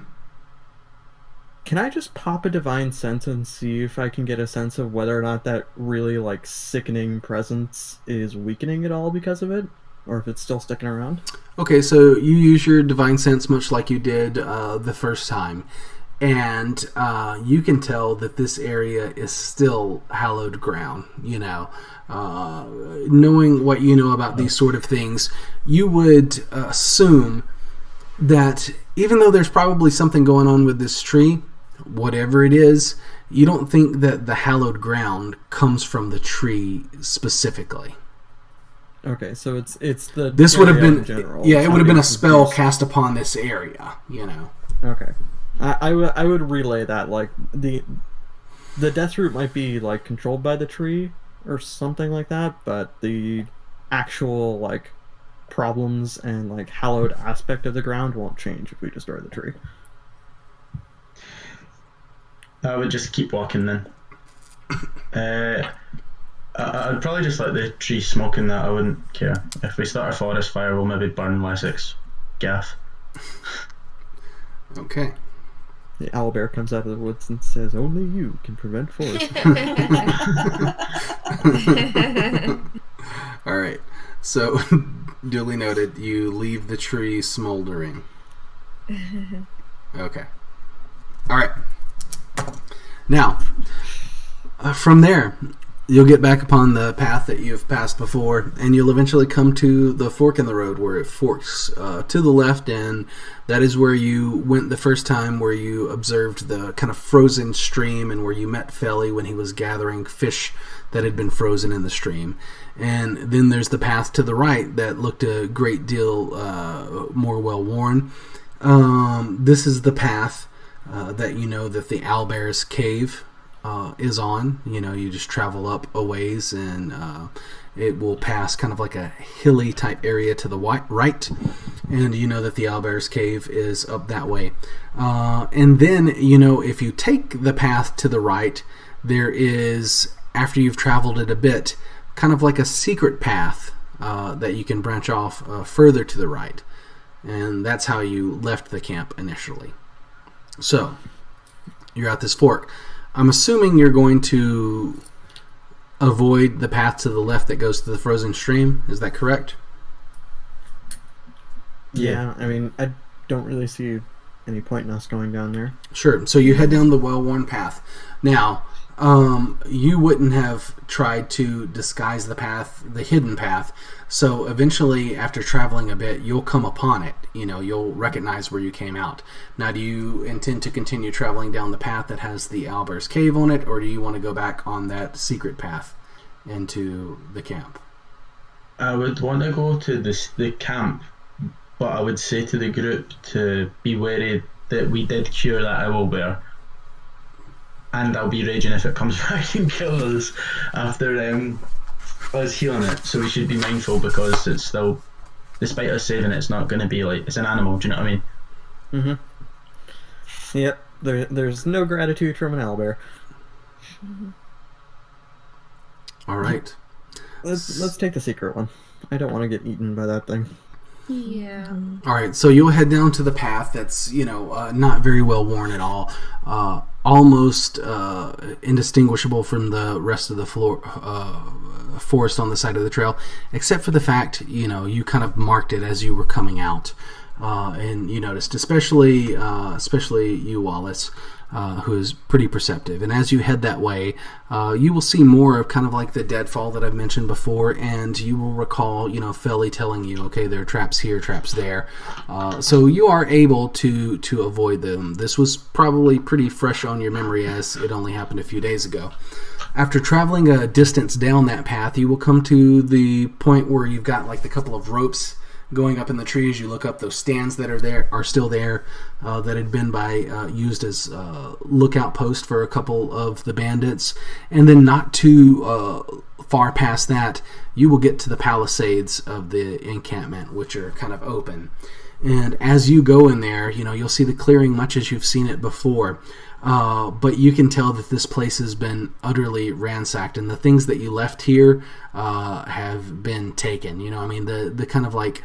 Can I just pop a Divine Sense and see if I can get a sense of whether or not that really, like, sickening presence is weakening at all because of it? Or if it's still sticking around? Okay, so you use your Divine Sense much like you did the first time. And you can tell that this area is still hallowed ground. Knowing what you know about these sort of things, you would assume that even though there's probably something going on with this tree, whatever it is, you don't think that the hallowed ground comes from the tree specifically. Okay, so it's the This would have area been, in general. yeah, it would have been a It's spell confused. cast upon this area. Okay. I would relay that, like, the death root might be, like, controlled by the tree or something like that, but the actual, like, problems and, like, hallowed aspect of the ground won't change if we destroy the tree. I would just keep walking then. I'd probably just let the tree smoke in that. I wouldn't care. If we start a forest fire, we'll maybe burn Wessex gaff. Okay. The owlbear comes out of the woods and says, "Only you can prevent forest." All right. So, duly noted, you leave the tree smoldering. Okay. All right. Now, from there, you'll get back upon the path that you've passed before, and you'll eventually come to the fork in the road where it forks to the left, and that is where you went the first time, where you observed the kind of frozen stream and where you met Felly when he was gathering fish that had been frozen in the stream. And then there's the path to the right that looked a great deal more well-worn. This is the path that you know that the Owlbear's cave is on. You just travel up a ways, and it will pass kind of like a hilly type area to the right, and you know that the Owlbear's cave is up that way. And then, if you take the path to the right, there is, after you've traveled it a bit, kind of like a secret path that you can branch off further to the right. And that's how you left the camp initially. So, you're at this fork. I'm assuming you're going to avoid the path to the left that goes to the frozen stream. Is that correct? Yeah, I mean, I don't really see any point in us going down there. Sure. So you head down the well-worn path. Now, you wouldn't have tried to disguise the path, the hidden path. So eventually, after traveling a bit, you'll come upon it. You'll recognize where you came out. Now, do you intend to continue traveling down the path that has the Owlbear's Cave on it, or do you want to go back on that secret path into the camp? I would want to go to the camp, but I would say to the group to be wary that we did cure that owlbear. And I'll be raging if it comes back and kills us after us healing it. So we should be mindful, because it's still, despite us saving it, it's not going to be like, it's an animal, do you know what I mean? Mm-hmm. Yep, there's no gratitude from an owlbear. All right. Let's take the secret one. I don't want to get eaten by that thing. Yeah. All right, so you'll head down to the path that's, not very well worn at all. Almost indistinguishable from the rest of the forest on the side of the trail, except for the fact, you kind of marked it as you were coming out. And you noticed, especially you, Wallace, who is pretty perceptive. And as you head that way, you will see more of kind of like the deadfall that I've mentioned before, and you will recall, Felly telling you, okay, there are traps here, traps there. So you are able to avoid them. This was probably pretty fresh on your memory, as it only happened a few days ago. After traveling a distance down that path, you will come to the point where you've got like the couple of ropes going up in the trees. You look up, those stands that are still there, that had been used as lookout post for a couple of the bandits. And then not too far past that, you will get to the palisades of the encampment, which are kind of open. And as you go in there, you'll see the clearing much as you've seen it before. But you can tell that this place has been utterly ransacked, and the things that you left here have been taken. The kind of like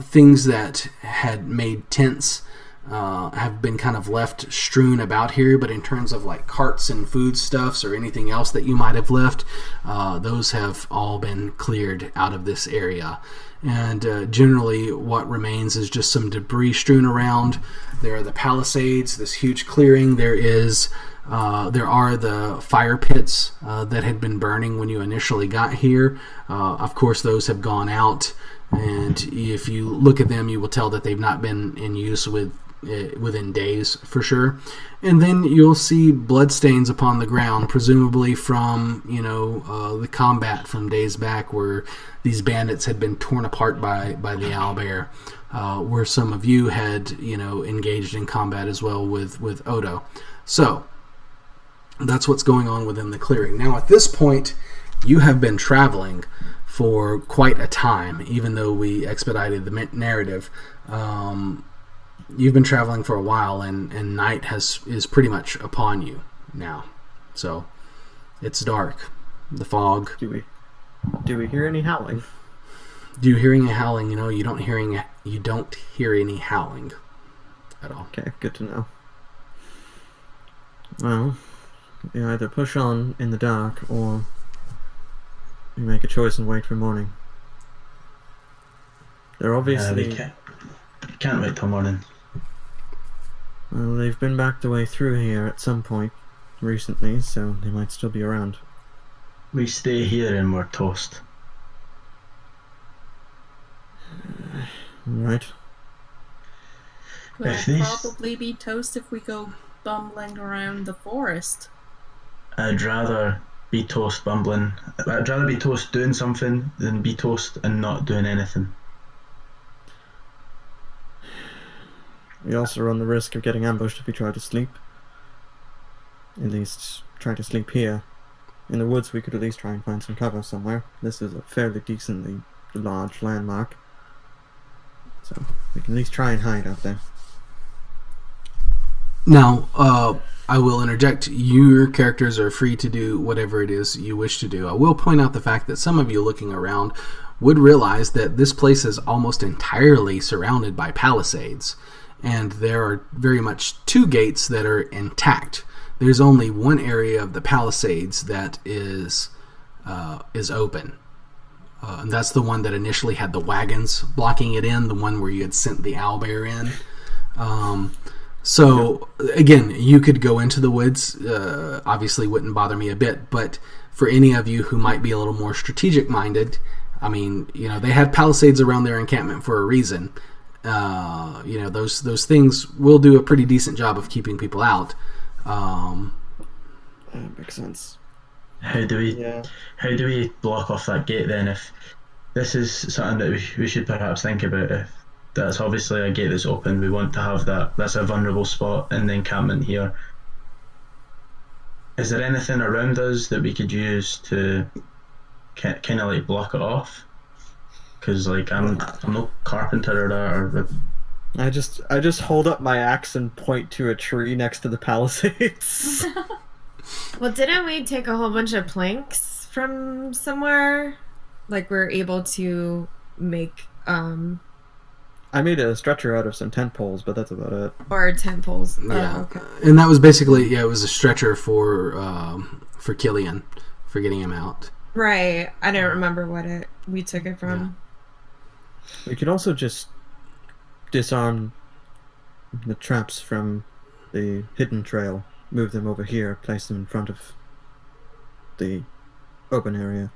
things that had made tents have been kind of left strewn about here, but in terms of like carts and foodstuffs or anything else that you might have left, those have all been cleared out of this area. And generally what remains is just some debris strewn around. There are the palisades, this huge clearing. There are the fire pits that had been burning when you initially got here. Of course, those have gone out, and if you look at them, you will tell that they've not been in use within days for sure. And then you'll see bloodstains upon the ground, presumably from the combat from days back, where these bandits had been torn apart by the owlbear, where some of you had engaged in combat as well with Odo. So that's what's going on within the clearing. Now at this point, you have been traveling for quite a time, even though we expedited the narrative. You've been traveling for a while, and night is pretty much upon you now. So it's dark. The fog. Do we hear any howling? Do you hear any howling? You don't hear any howling at all. Okay, good to know. Well, you either push on in the dark, or you make a choice and wait for morning. They're obviously... can't wait till morning. Well, they've been backed away through here at some point recently, so they might still be around. We stay here and we're toast. Right. We'll probably be toast if we go bumbling around the forest. I'd rather be toast bumbling. I'd rather be toast doing something than be toast and not doing anything. We also run the risk of getting ambushed if we try to sleep. At least try to sleep here. In the woods we could at least try and find some cover somewhere. This is a fairly decently large landmark, so we can at least try and hide out there. Now, I will interject. Your characters are free to do whatever it is you wish to do. I will point out the fact that some of you looking around would realize that this place is almost entirely surrounded by palisades, and there are very much two gates that are intact. There's only one area of the palisades that is open. And that's the one that initially had the wagons blocking it in, the one where you had sent the owlbear in. So again, you could go into the woods. Obviously, wouldn't bother me a bit. But for any of you who might be a little more strategic minded, I mean, they had palisades around their encampment for a reason. Those things will do a pretty decent job of keeping people out. That makes sense. How do we block off that gate then? If this is something that we should perhaps think about, if that's obviously a gate that's open, we want to have that's a vulnerable spot in the encampment here. Is there anything around us that we could use to kind of like block it off? Because like I'm no carpenter or that. Or I just hold up my axe and point to a tree next to the palisades. Well, didn't we take a whole bunch of planks from somewhere? Like we're able to make I made a stretcher out of some tent poles, but that's about it. or tent poles. Yeah, Oh, okay. and that was basically it was a stretcher for Killian for getting him out. Right. I don't remember what we took it from. We could also just disarm the traps from the hidden trail, move them over here, place them in front of the open area,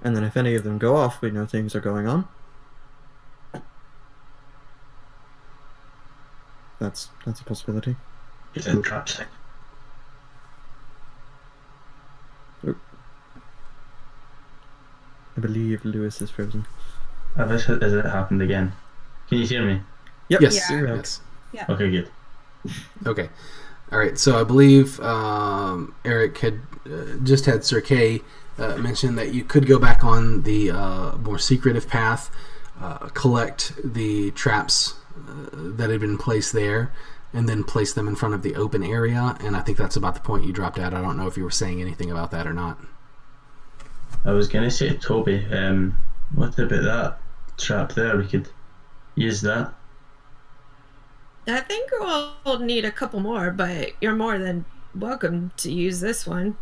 and then if any of them go off, we know things are going on. That's a possibility. It's in traps. I believe Lewis is frozen. Has it happened again? Can you hear me? Yep. Yes. Yeah. you're right. Yes. Yeah. Okay, good. Okay. All right. So I believe Eric had just had Sir Kay mention that you could go back on the more secretive path, collect the traps that had been placed there, and then place them in front of the open area. And I think that's about the point you dropped out. I don't know if you were saying anything about that or not. I was gonna say, Toby, what about that trap there? We could use that. I think we'll need a couple more, but you're more than welcome to use this one.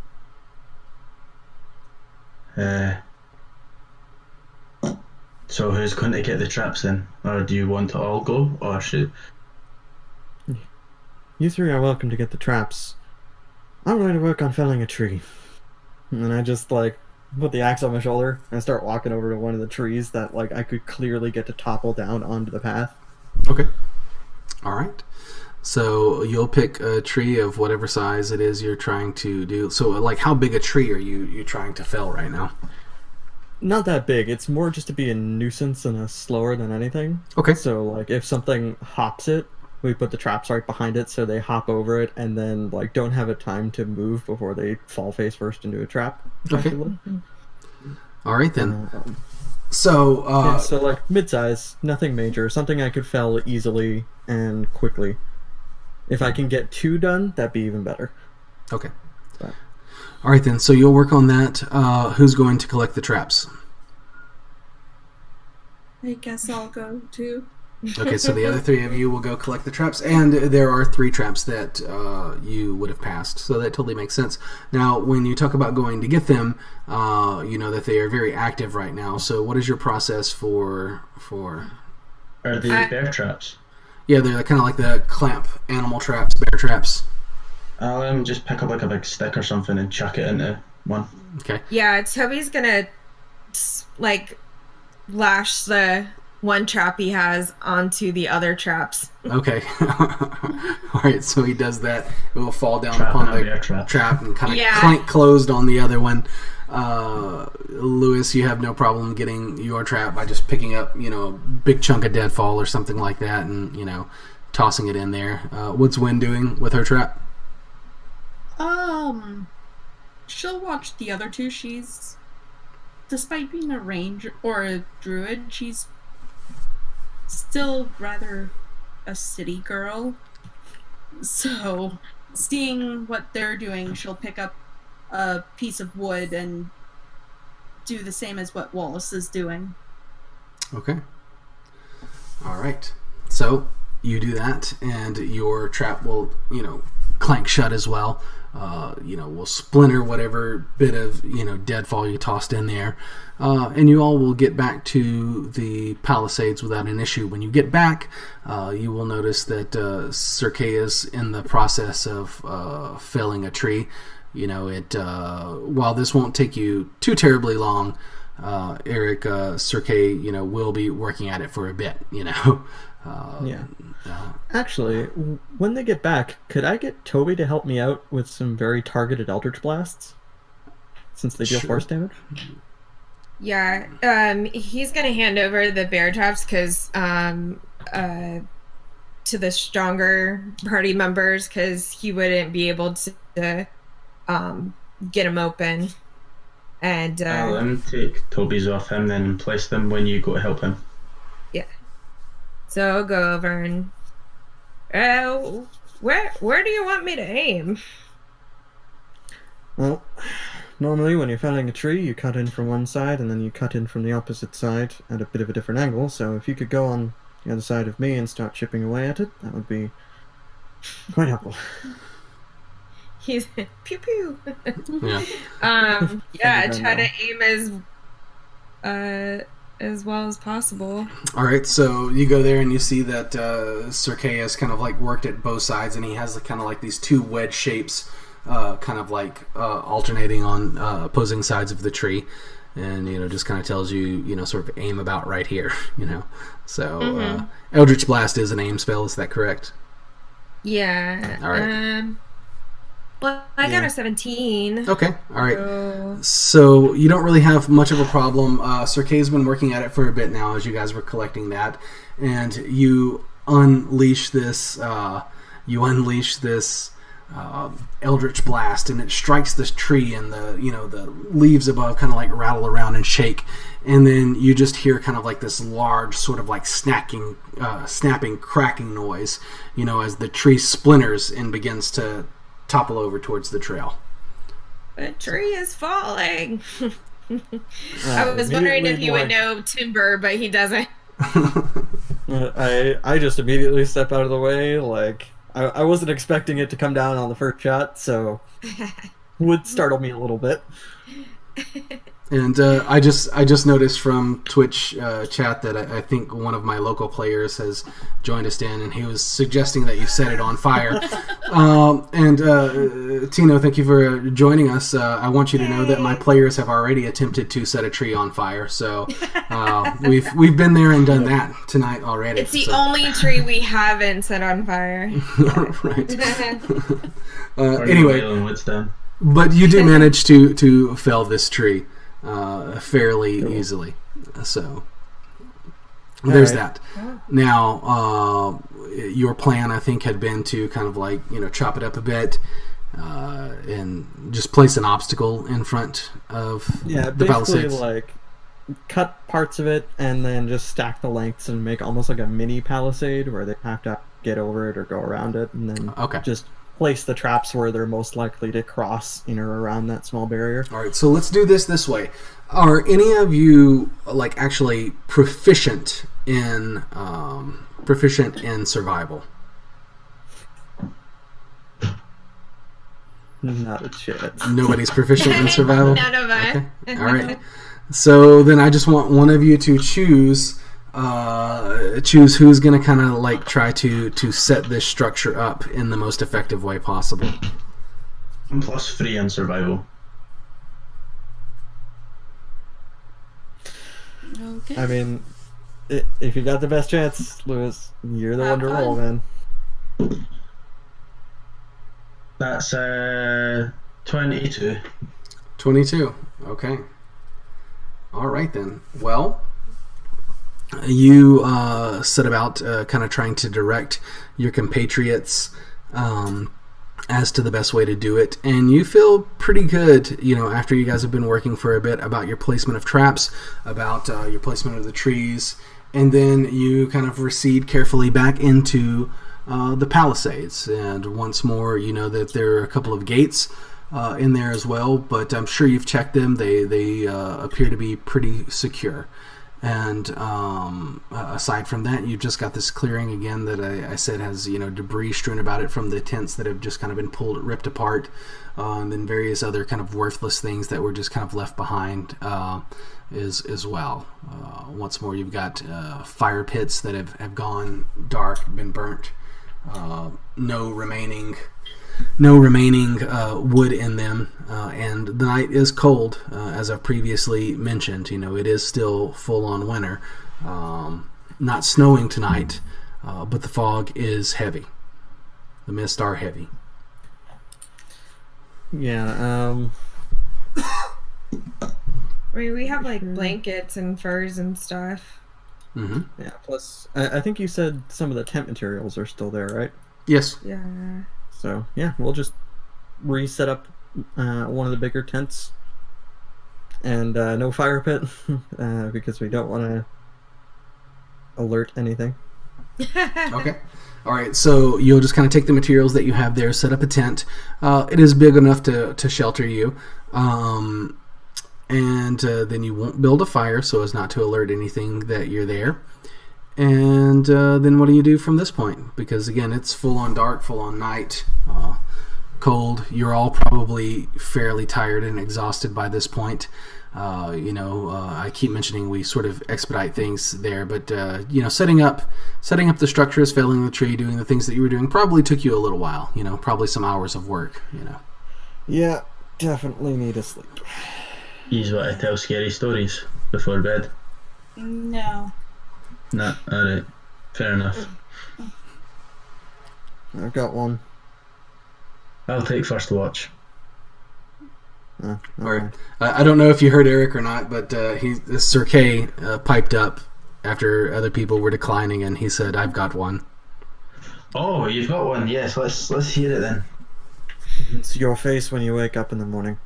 So who's going to get the traps then? Or do you want to all go? Or should... You three are welcome to get the traps. I'm going to work on felling a tree. And then I just put the axe on my shoulder and start walking over to one of the trees that I could clearly get to topple down onto the path. Okay. All right. So you'll pick a tree of whatever size it is you're trying to do. So how big a tree are you trying to fell right now? Not that big. It's more just to be a nuisance and a slower than anything. Okay. So if something hops it, we put the traps right behind it so they hop over it and then don't have a time to move before they fall face first into a trap. Okay. All right then. So mid-size, nothing major, something I could fell easily and quickly. If I can get 2 done, that'd be even better. Okay. But. All right then. So you'll work on that. Who's going to collect the traps? I guess I'll go too. Okay, so the other 3 of you will go collect the traps, and there are 3 traps that you would have passed, so that totally makes sense. Now, when you talk about going to get them, you know that they are very active right now. So, what is your process for? Are they bear traps? Yeah, they're kind of like the clamp animal traps, bear traps. I'll just pick up a big stick or something and chuck it into one. Okay. Yeah, Toby's gonna lash the one trap he has onto the other traps. Okay. All right, so he does that. It will fall down upon the trap and kind of clank closed on the other one. Lewis, you have no problem getting your trap by just picking up, a big chunk of deadfall or something like that and, tossing it in there. What's Wynn doing with her trap? She'll watch the other 2. She's, despite being a ranger or a druid, she's still rather a city girl. So, seeing what they're doing, she'll pick up a piece of wood and do the same as what Wallace is doing. Okay. All right. So, you do that, and your trap will, clank shut as well. Will splinter whatever bit of deadfall you tossed in there, and you all will get back to the palisades without an issue. When you get back, you will notice that Circe is in the process of felling a tree. While this won't take you too terribly long, Eric, Circe, will be working at it for a bit. Actually, when they get back, could I get Toby to help me out with some very targeted Eldritch Blasts? Since they deal force damage? Yeah, he's going to hand over the bear traps to the stronger party members because he wouldn't be able to get them open. And I'll let him take Toby's off him, then place them when you go to help him. Yeah. So I'll go over and where do you want me to aim? Well, normally when you're felling a tree, you cut in from one side and then you cut in from the opposite side at a bit of a different angle. So if you could go on the other side of me and start chipping away at it, that would be quite helpful. He's pew pew. Yeah. Try to aim as well as possible. All right, so you go there and you see that Circe has kind of like worked at both sides, and he has kind of like these two wedge shapes, kind of like alternating on opposing sides of the tree, and just kind of tells you sort of aim about right here, So Eldritch Blast is an aim spell. Is that correct? Yeah. All right. Well, I got a 17. Okay, all right. So you don't really have much of a problem. Circe's been working at it for a bit now as you guys were collecting that, and you unleash this. Eldritch Blast, and it strikes this tree, and the leaves above kind of like rattle around and shake, and then you just hear kind of like this large sort of like snapping, cracking noise. As the tree splinters and begins to topple over towards the trail. The tree is falling. I was wondering if he would know timber, but he doesn't. I just immediately step out of the way. Like I wasn't expecting it to come down on the first shot, so would startle me a little bit. And I just noticed from Twitch chat that I think one of my local players has joined us in, and he was suggesting that you set it on fire. Tino, thank you for joining us. I want you to know that my players have already attempted to set a tree on fire, so we've been there and done that tonight already. It's the only tree we haven't set on fire. Right. Anyway, but you do manage to fell this tree fairly easily. So there's that. Now, your plan, I think, had been to kind of like chop it up a bit and just place an obstacle in front of the palisades. Like cut parts of it and then just stack the lengths and make almost like a mini palisade where they have to get over it or go around it, and then just place the traps where they're most likely to cross in or around that small barrier. All right, so let's do this way. Are any of you like actually proficient in survival? Not a chance. Nobody's proficient in survival? None of us. Okay. All right. So then I just want one of you to choose who's going to kind of like try to set this structure up in the most effective way possible. I'm +3 on survival. Okay. I mean, if you got the best chance, Lewis, you're the one to roll, man. That's 22. 22. Okay. All right then. Well, you set about kind of trying to direct your compatriots as to the best way to do it, and you feel pretty good, after you guys have been working for a bit about your placement of traps, about your placement of the trees, and then you kind of recede carefully back into the palisades, and once more you know that there are a couple of gates in there as well, but I'm sure you've checked them. They appear to be pretty secure. And aside from that, you've just got this clearing again that I said has debris strewn about it from the tents that have just kind of been ripped apart, and then various other kind of worthless things that were just kind of left behind as well. Once more, you've got fire pits that have gone dark, been burnt. No remaining wood in them, and the night is cold, as I've previously mentioned. It is still full-on winter. Not snowing tonight, but the fog is heavy. The mists are heavy. Yeah. I mean, we have like blankets and furs and stuff. Mm-hmm. Yeah. Plus, I think you said some of the tent materials are still there, right? Yes. Yeah. So yeah, we'll just reset up one of the bigger tents, and no fire pit because we don't want to alert anything. Okay. All right. So you'll just kind of take the materials that you have there, set up a tent. It is big enough to shelter you, and then you won't build a fire so as not to alert anything that you're there. And then what do you do from this point? Because again, it's full on dark, full on night, cold. You're all probably fairly tired and exhausted by this point. I keep mentioning we sort of expedite things there, but setting up the structures, felling the tree, doing the things that you were doing probably took you a little while. Probably some hours of work. Yeah, definitely need to sleep. You want to tell scary stories before bed? No. Nah, alright. Fair enough. I've got one. I'll take first watch. All right. I don't know if you heard Eric or not, but Sir Kay piped up after other people were declining, and he said, "I've got one." Oh, you've got one. Yes, let's hear it then. It's your face when you wake up in the morning.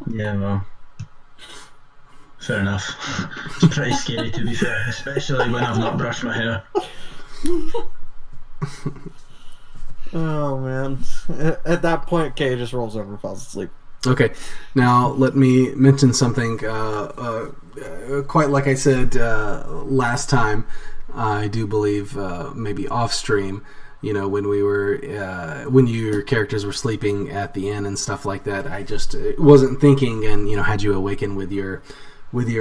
Yeah, well, fair enough. It's pretty scary, to be fair, especially when I've not brushed my hair. Oh man! At that point, Kay just rolls over and falls asleep. Okay, now let me mention something. Quite like I said last time, I do believe maybe off stream. When we were when your characters were sleeping at the inn and stuff like that, I just wasn't thinking, and had you awaken with your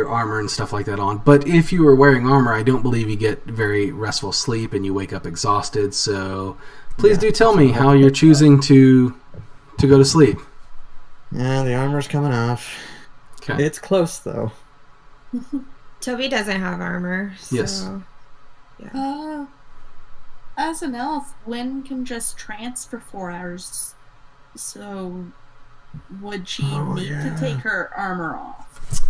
armor and stuff like that on. But if you were wearing armor, I don't believe you get very restful sleep and you wake up exhausted. So please do tell me how you're choosing to go to sleep. Yeah, the armor's coming off. Okay. It's close though. Toby doesn't have armor. So, Yes. Yeah. As an elf, Lynn can just trance for 4 hours. So, would she need to take her armor off?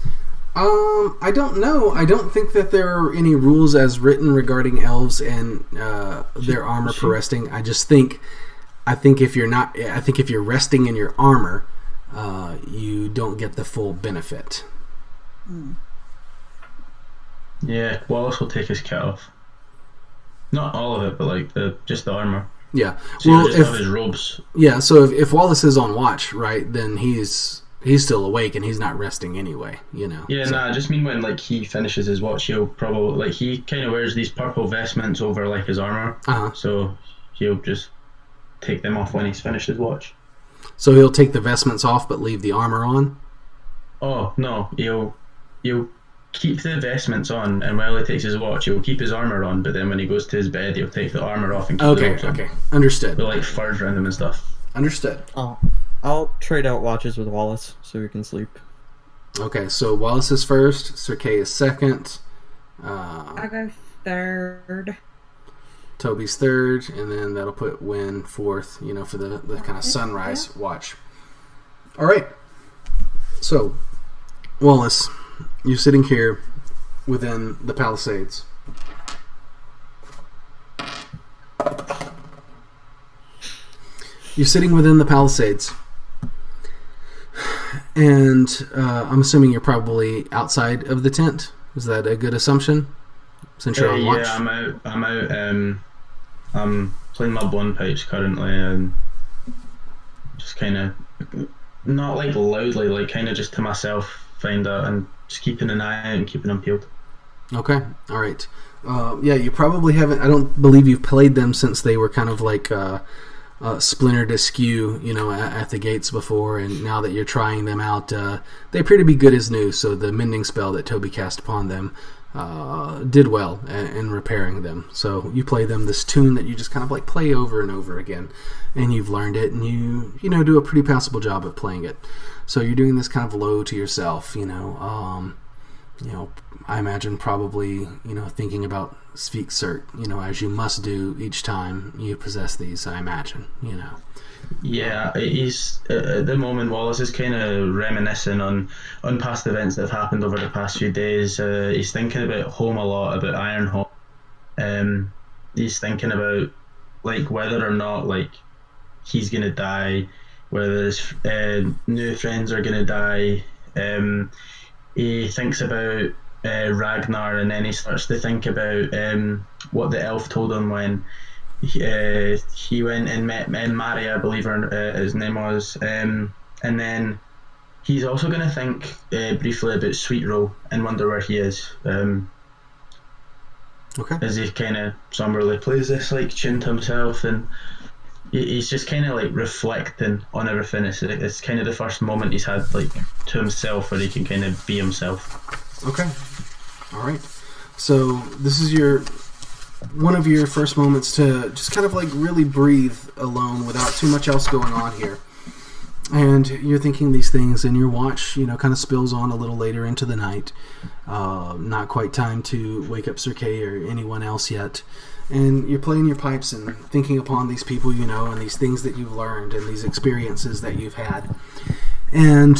I don't know. I don't think that there are any rules as written regarding elves and their armor for resting. I think if you're resting in your armor, you don't get the full benefit. Yeah, Wallace will take his kit off. Not all of it, but just the armor. Yeah. So well, just have his robes. Yeah. So if Wallace is on watch, right, then he's still awake and he's not resting anyway. Yeah, so. I just mean when he finishes his watch, he'll probably he kind of wears these purple vestments over his armor. So he'll just take them off when he's finished his watch. So he'll take the vestments off but leave the armor on? Oh no, he'll keep the vestments on, and while he takes his watch, he'll keep his armor on. But then when he goes to his bed, he'll take the armor off and keep the watch on. Okay, understood. With furs around him and stuff. Understood. Oh, I'll trade out watches with Wallace so we can sleep. Okay, so Wallace is first, Sir Kay is second. I'll go third. Toby's third, and then that'll put Wynn fourth, for the kind of sunrise watch. All right. So, Wallace, you're sitting here within the palisades. You're sitting within the palisades. And I'm assuming you're probably outside of the tent. Is that a good assumption? Since you're on watch? Yeah, I'm out. I'm playing my blowpipes currently, and just kind of not loudly, kind of just to myself, find out, and just keeping an eye out and keeping them peeled. Okay, all right. Yeah, you probably haven't. I don't believe you've played them since they were kind of like splintered askew, at the gates before. And now that you're trying them out, they appear to be good as new. So the mending spell that Toby cast upon them did well in repairing them. So you play them this tune that you just kind of like play over and over again, and you've learned it, and you do a pretty passable job of playing it. So you're doing this kind of low to yourself, I imagine probably, thinking about Speak Cert, as you must do each time you possess these, I imagine, Yeah, he's at the moment. Wallace is kind of reminiscing on past events that have happened over the past few days. He's thinking about home a lot, about Ironhall. He's thinking about like whether or not like he's gonna die, whether his new friends are gonna die. He thinks about Ragnar, and then he starts to think about what the elf told him when he went and met Mary, I believe his name was, and then he's also going to think briefly about Sweet Roll and wonder where he is. Okay. As he kind of somberly plays this like tune to himself, and he's just kind of like reflecting on everything. It's kind of the first moment he's had like to himself where he can kind of be himself. Okay. All right. So this is one of your first moments to just kind of like really breathe alone without too much else going on here. And you're thinking these things, and your watch, kind of spills on a little later into the night. Not quite time to wake up Sir Kay or anyone else yet. And you're playing your pipes and thinking upon these people and these things that you've learned and these experiences that you've had. And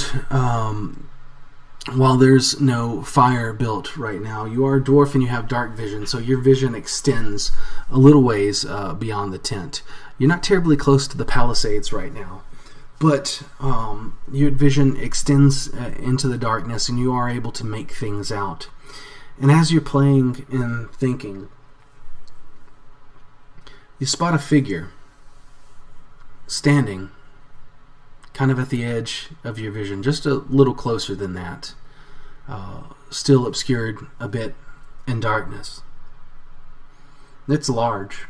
while there's no fire built right now, you are a dwarf and you have dark vision, so your vision extends a little ways beyond the tent. You're not terribly close to the palisades right now, but your vision extends into the darkness, and you are able to make things out. And as you're playing and thinking, you spot a figure standing kind of at the edge of your vision, just a little closer than that, still obscured a bit in darkness. It's large,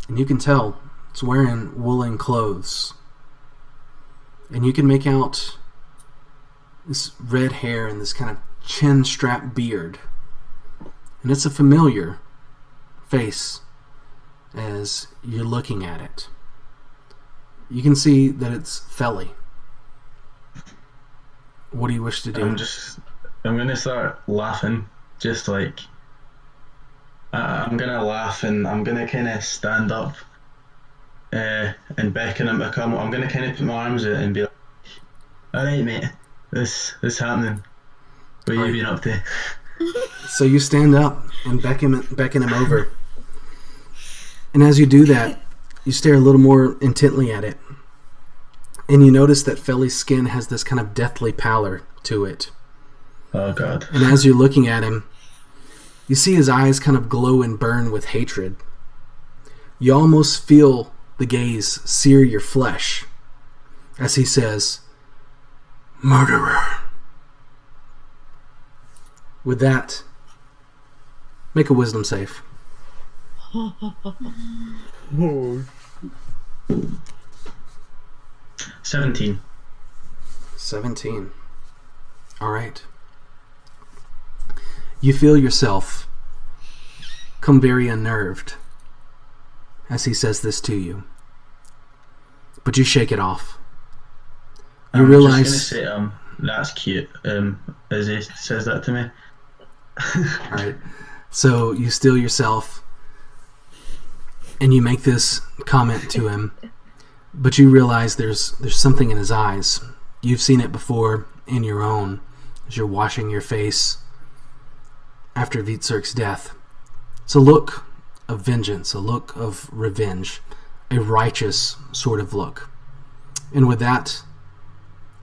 and you can tell it's wearing woolen clothes, and you can make out this red hair and this kind of chin-strap beard, and it's a familiar face as you're looking at it. You can see that it's Felly. What do you wish to do? I'm going to start laughing, just like, I'm going to laugh, and I'm going to kind of stand up and beckon him to come. I'm going to kind of put my arms out and be like, alright mate, this happening. What have you been up to? So you stand up and beckon him over. And as you do that, you stare a little more intently at it. And you notice that Felly's skin has this kind of deathly pallor to it. Oh, God. And as you're looking at him, you see his eyes kind of glow and burn with hatred. You almost feel the gaze sear your flesh as he says, "Murderer." With that, make a wisdom save. Oh. 17. 17. All right. You feel yourself come very unnerved as he says this to you. But you shake it off. You realize... just going to say, that's cute, as he says that to me. All right. So you still yourself, and you make this comment to him, but you realize there's something in his eyes. You've seen it before in your own, as you're washing your face after Vitsirk's death. It's a look of vengeance, a look of revenge, a righteous sort of look. And with that,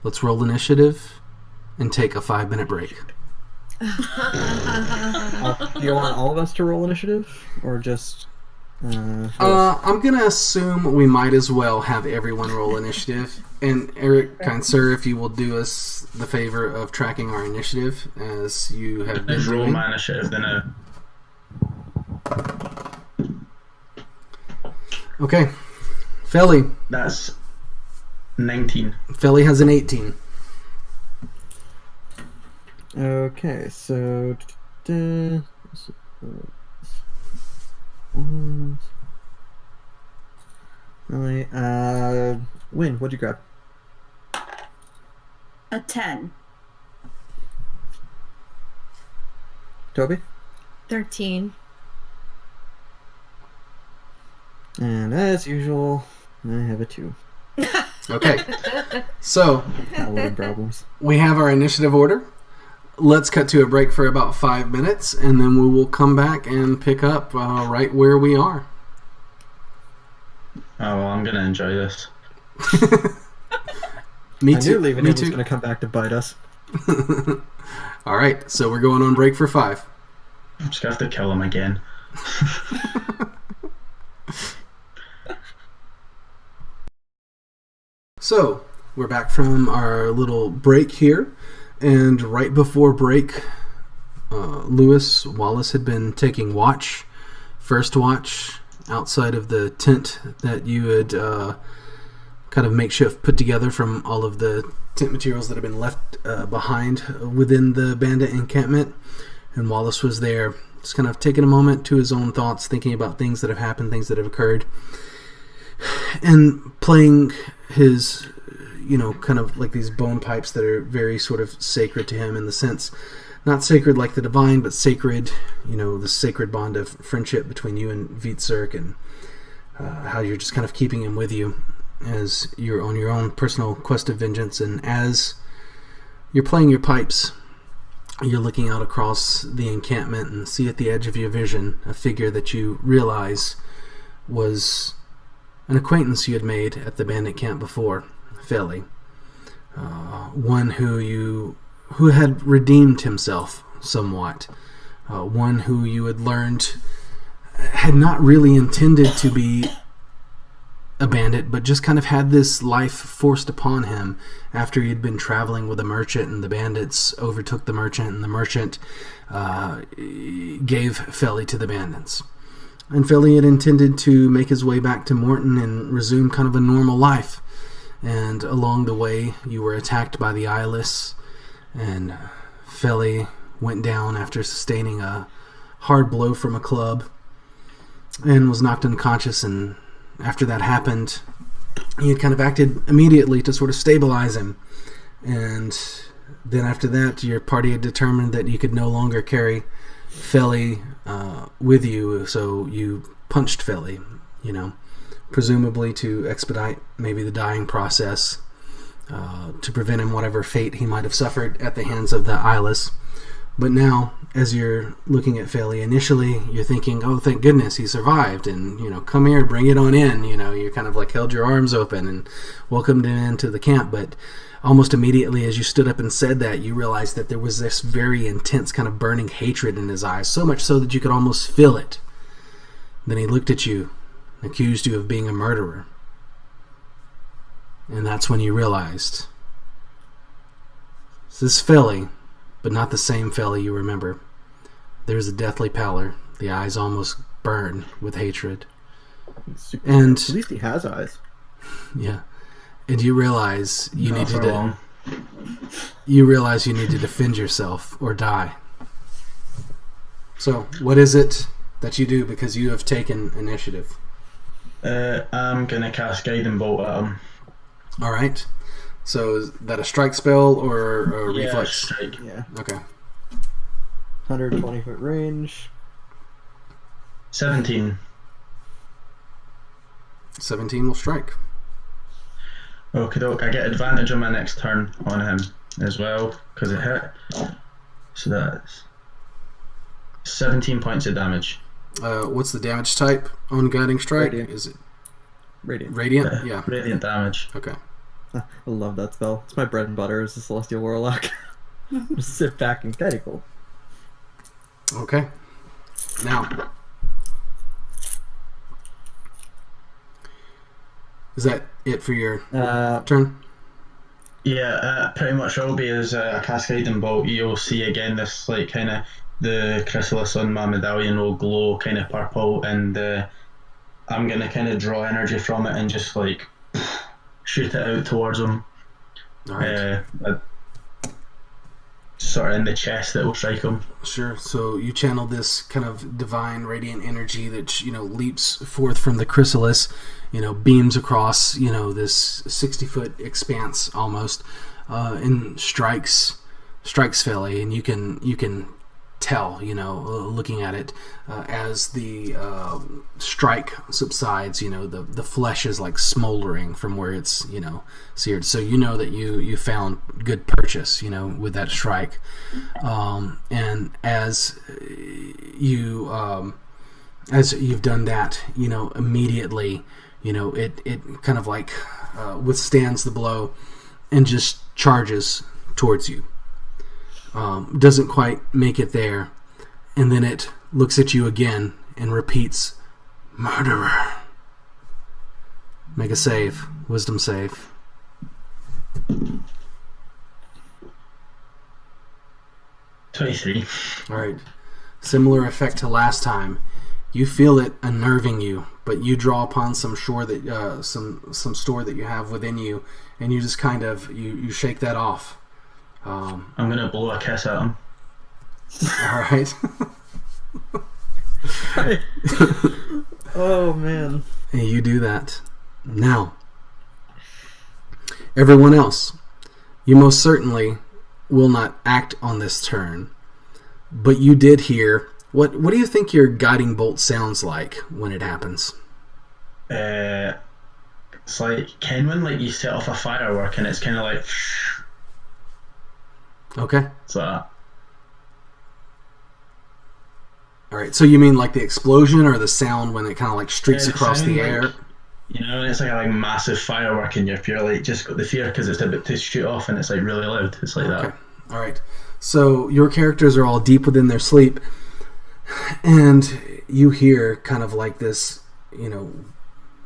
let's roll initiative and take a 5-minute break. Do you want all of us to roll initiative, or just I'm going to assume we might as well have everyone roll initiative. And Eric, kind sir, if you will do us the favor of tracking our initiative as you have been Roll doing. my initiative then. Okay. Felly. That's 19. Felly has an 18. Okay, so... Win, what'd you grab? A 10. Toby? 13. And as usual, I have a 2. Okay. So, Paladin problems. we have our initiative order. Let's cut to a break for about 5 minutes, and then we will come back and pick up right where we are. Oh, well, I'm going to enjoy this. Me I too. knew leaving Me him was too. going to come back to bite us. All right, so we're going on break for 5. I'm just going to have to kill him again. So, we're back from our little break here, and right before break, Lewis Wallace had been taking first watch, outside of the tent that you had kind of makeshift put together from all of the tent materials that had been left behind within the bandit encampment. And Wallace was there, just kind of taking a moment to his own thoughts, thinking about things that have happened, things that have occurred, and playing his, kind of like these bone pipes that are very sort of sacred to him in the sense, not sacred like the divine, but sacred, the sacred bond of friendship between you and Vietzerk, and how you're just kind of keeping him with you as you're on your own personal quest of vengeance. And as you're playing your pipes, you're looking out across the encampment and see at the edge of your vision a figure that you realize was an acquaintance you had made at the bandit camp before, Felly. One who had redeemed himself somewhat. One who you had learned had not really intended to be a bandit, but just kind of had this life forced upon him after he had been traveling with a merchant, and the bandits overtook the merchant, and the merchant gave Felly to the bandits. And Felly had intended to make his way back to Mournton and resume kind of a normal life. And along the way, you were attacked by the eyeless, and Felly went down after sustaining a hard blow from a club and was knocked unconscious. And after that happened, you had kind of acted immediately to sort of stabilize him. And then after that, your party had determined that you could no longer carry Felly with you, so you punched Felly, presumably to expedite maybe the dying process, to prevent him whatever fate he might have suffered at the hands of the eyeless. But now, as you're looking at Felly, initially you're thinking, oh, thank goodness he survived, and, come here, bring it on in, you kind of like held your arms open and welcomed him into the camp. But almost immediately as you stood up and said that, you realized that there was this very intense kind of burning hatred in his eyes, so much so that you could almost feel it. Then he looked at you, accused you of being a murderer. And that's when you realized, this is Felly, but not the same Felly you remember. There's a deathly pallor. The eyes almost burn with hatred. And at least he has eyes. Yeah. And you realize you Not needed for long. you realize you need to defend yourself or die. So, what is it that you do because you have taken initiative? I'm going to cast Guiding Bolt at him. All right. So, is that a strike spell or a Yeah, reflex? strike. Yeah. Okay. 120-foot range. 17. 17 will strike. Okay, doke. I get advantage on my next turn on him as well because it hit. So that's 17 points of damage. What's the damage type on Guiding Strike? Radiant. Is it Radiant. Radiant? Yeah. Radiant damage. Okay. I love that spell. It's my bread and butter as a Celestial Warlock. Just sit back and get it cool. Okay. Now, Is that it for your Uh, turn? Yeah, pretty much all be as a cascading bolt. You'll see again this like kind of the chrysalis on my medallion will glow kind of purple, and I'm gonna kind of draw energy from it and just like shoot it out towards him. All right. Sort of in the chest that will strike him. Sure. So you channel this kind of divine radiant energy that leaps forth from the chrysalis, beams across this 60-foot expanse almost, and strikes Philly, and you can tell looking at it as the strike subsides. The flesh is like smoldering from where it's seared. So that you found good purchase with that strike, and as you've done that, immediately it kind of like withstands the blow and just charges towards you. Doesn't quite make it there, and then it looks at you again and repeats, "Murderer." Make a save, wisdom save. 23. All right. Similar effect to last time. You feel it unnerving you, but you draw upon some store that you have within you, and you just kind of you shake that off. I'm gonna blow a kiss at him. All right. Oh man. And you do that. Now, everyone else, you most certainly will not act on this turn, but you did hear. What do you think your guiding bolt sounds like when it happens? It's like when like you set off a firework and it's kind of like. Okay. So. All right. So you mean like the explosion or the sound when it kind of like streaks across the air? Like, it's like a massive firework and you're like just got the fear because it's about to shoot off and it's like really loud. It's like that. All right. So your characters are all deep within their sleep, and you hear kind of like this,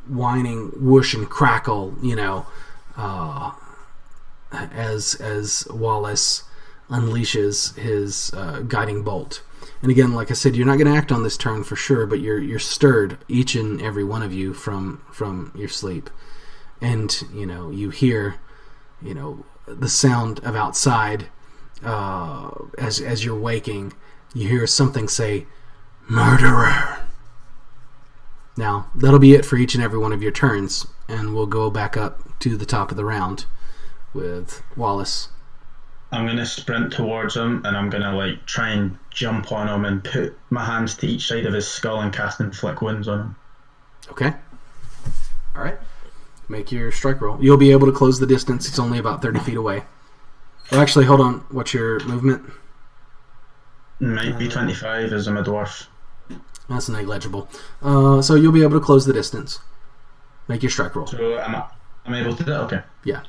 whining whoosh and crackle, as Wallace unleashes his guiding bolt. And again, like I said, you're not going to act on this turn for sure, but you're stirred, each and every one of you, from your sleep, and you hear the sound of outside as you're waking. You hear something say, "Murderer." Now that'll be it for each and every one of your turns, and we'll go back up to the top of the round with Wallace. I'm going to sprint towards him and I'm going to like try and jump on him and put my hands to each side of his skull and cast Inflict Wounds on him. Okay. All right. Make your strike roll. You'll be able to close the distance. It's only about 30 feet away. Well, actually, hold on. What's your movement? Might be 25 as I'm a dwarf. That's negligible. So you'll be able to close the distance. Make your strike roll. So I'm able to do that? Okay. Yeah.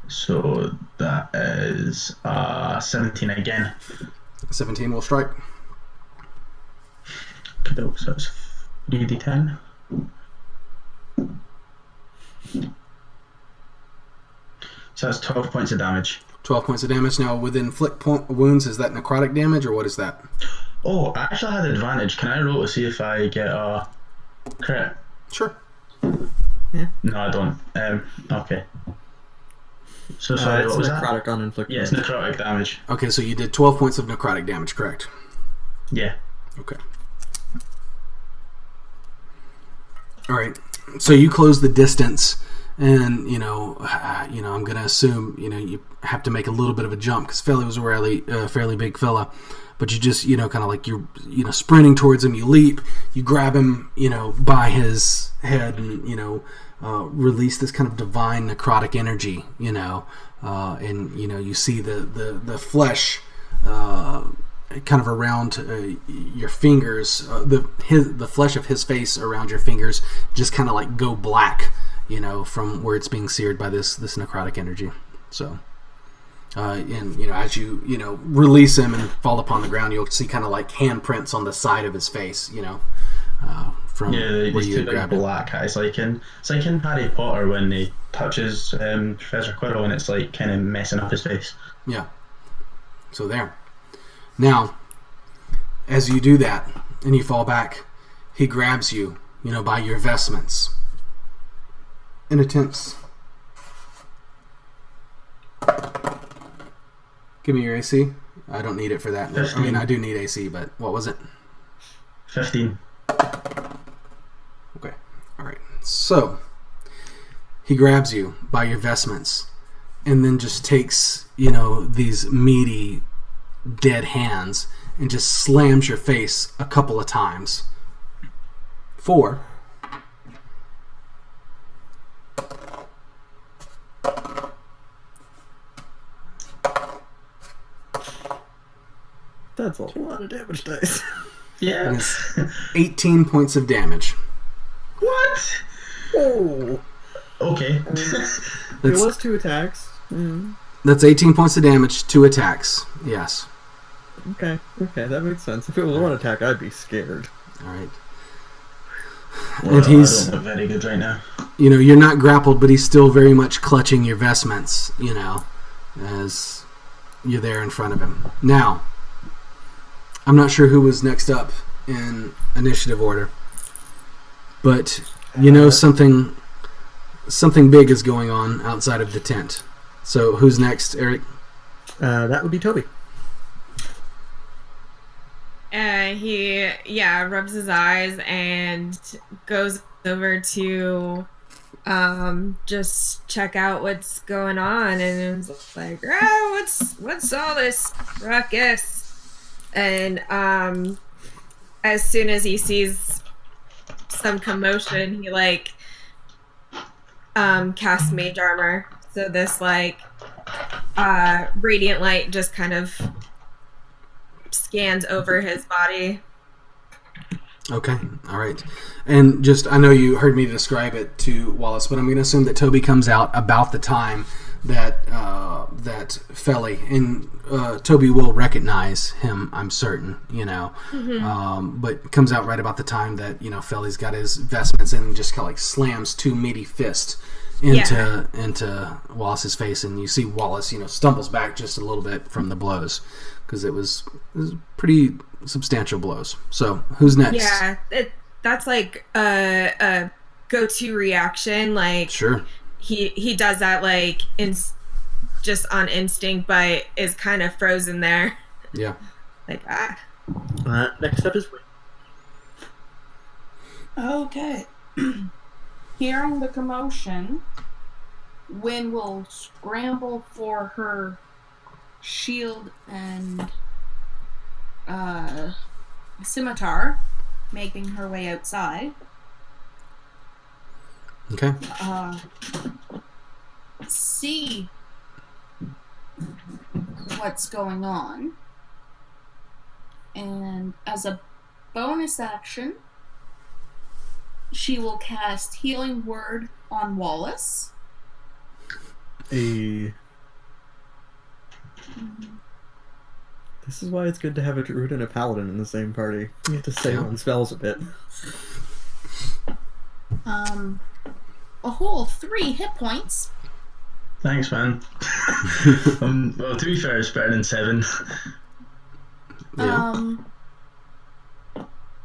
So that is 17 again. 17 will strike. So that's 3d10. So that's 12 points of damage. 12 points of damage. Now, with inflict wounds, is that necrotic damage, or what is that? Oh, I actually had advantage. Can I roll to see if I get a crit? Sure. Yeah. No, I don't. Okay. So sorry, it's what was necrotic that? on inflict. Yeah, it's necrotic damage. Okay, so you did 12 points of necrotic damage, correct? Yeah. Okay. All right. So you close the distance, and I'm going to assume you have to make a little bit of a jump because Felly was a fairly big fella, but you just kind of like you're sprinting towards him. You leap, you grab him by his head, and release this kind of divine necrotic energy, and you see the flesh kind of around your fingers, the flesh of his face around your fingers just kind of like go black, from where it's being seared by this necrotic energy. So, and as you release him and fall upon the ground, you'll see kind of like handprints on the side of his face, from where these you two had big grabbed it. black eyes. It's like in Harry Potter when he touches Professor Quirrell and it's like kind of messing up his face. Yeah. So there. Now, as you do that and you fall back, he grabs you, by your vestments and attempts. Give me your AC. I don't need it for that. 15. I mean, I do need AC, but what was it? 15. Okay. All right. So, he grabs you by your vestments and then just takes, these meaty, dead hands and just slams your face a couple of times. 4. That's a lot of damage dice. Yeah. And it's 18 points of damage. What? Oh. Okay. It That's, was 2 attacks. that's 18 points of damage, 2 attacks. Yes. Okay, that makes sense. If it was 1 attack, I'd be scared. All right. Well, And he's, I don't look very good right now. you're not grappled, but he's still very much clutching your vestments, as you're there in front of him. Now, I'm not sure who was next up in initiative order, but something big is going on outside of the tent. So who's next, Eric? That would be Toby. He rubs his eyes and goes over to just check out what's going on, and it's like, what's all this ruckus? And as soon as he sees some commotion, he casts mage armor. So this radiant light just kind of scans over his body. Okay, all right. And I know you heard me describe it to Wallace, but I'm going to assume that Toby comes out about the time that Felly, and Toby will recognize him, I'm certain, but comes out right about the time that, Felly's got his vestments and just kind of slams 2 meaty fists into Wallace's face, and you see Wallace, stumbles back just a little bit from the blows, because it was pretty substantial blows. So, who's next? Yeah, that's a go-to reaction. Sure. He does that just on instinct, but is kind of frozen there. Yeah. Next up is Win. Okay. Hearing the commotion, Wynn will scramble for her shield and scimitar, making her way outside. Okay. See what's going on, and as a bonus action, she will cast Healing Word on Wallace. This is why it's good to have a druid and a paladin in the same party. You get to save on spells a bit. A whole 3 hit points. Thanks, man. Well, to be fair, it's better than 7. Yeah.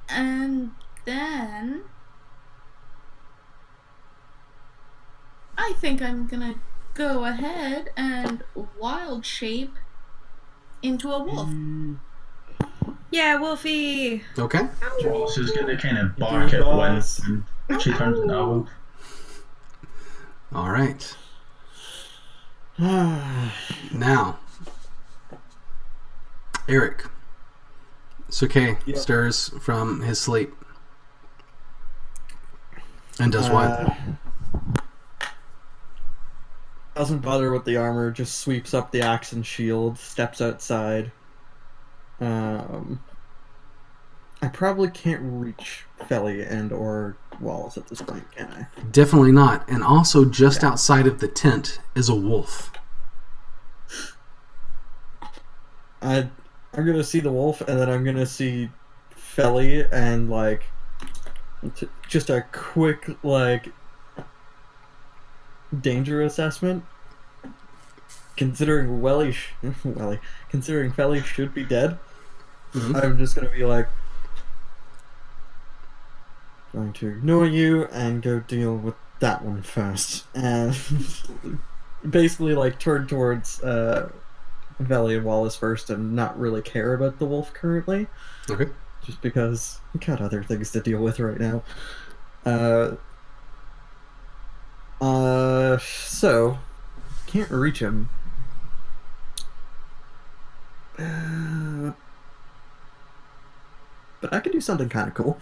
And then I think I'm gonna go ahead and wild shape into a wolf. Yeah, Wolfie. Okay. Wallace is going to kind of bark at Wynn, and she turns into a wolf. All right. Now, Eric. Suke stirs from his sleep. And does what? Doesn't bother with the armor, just sweeps up the axe and shield, steps outside. I probably can't reach Felly and or Wallace at this point, can I? Definitely not. And also, just outside of the tent is a wolf. I'm gonna see the wolf, and then I'm gonna see Felly, and Just a quick, like, danger assessment. Considering considering Felly should be dead, I'm just gonna be like, going to ignore you and go deal with that one first, and basically like turn towards Felly and Wallace first, and not really care about the wolf currently. Okay. Just because we got other things to deal with right now. So can't reach him. But I could do something kind of cool.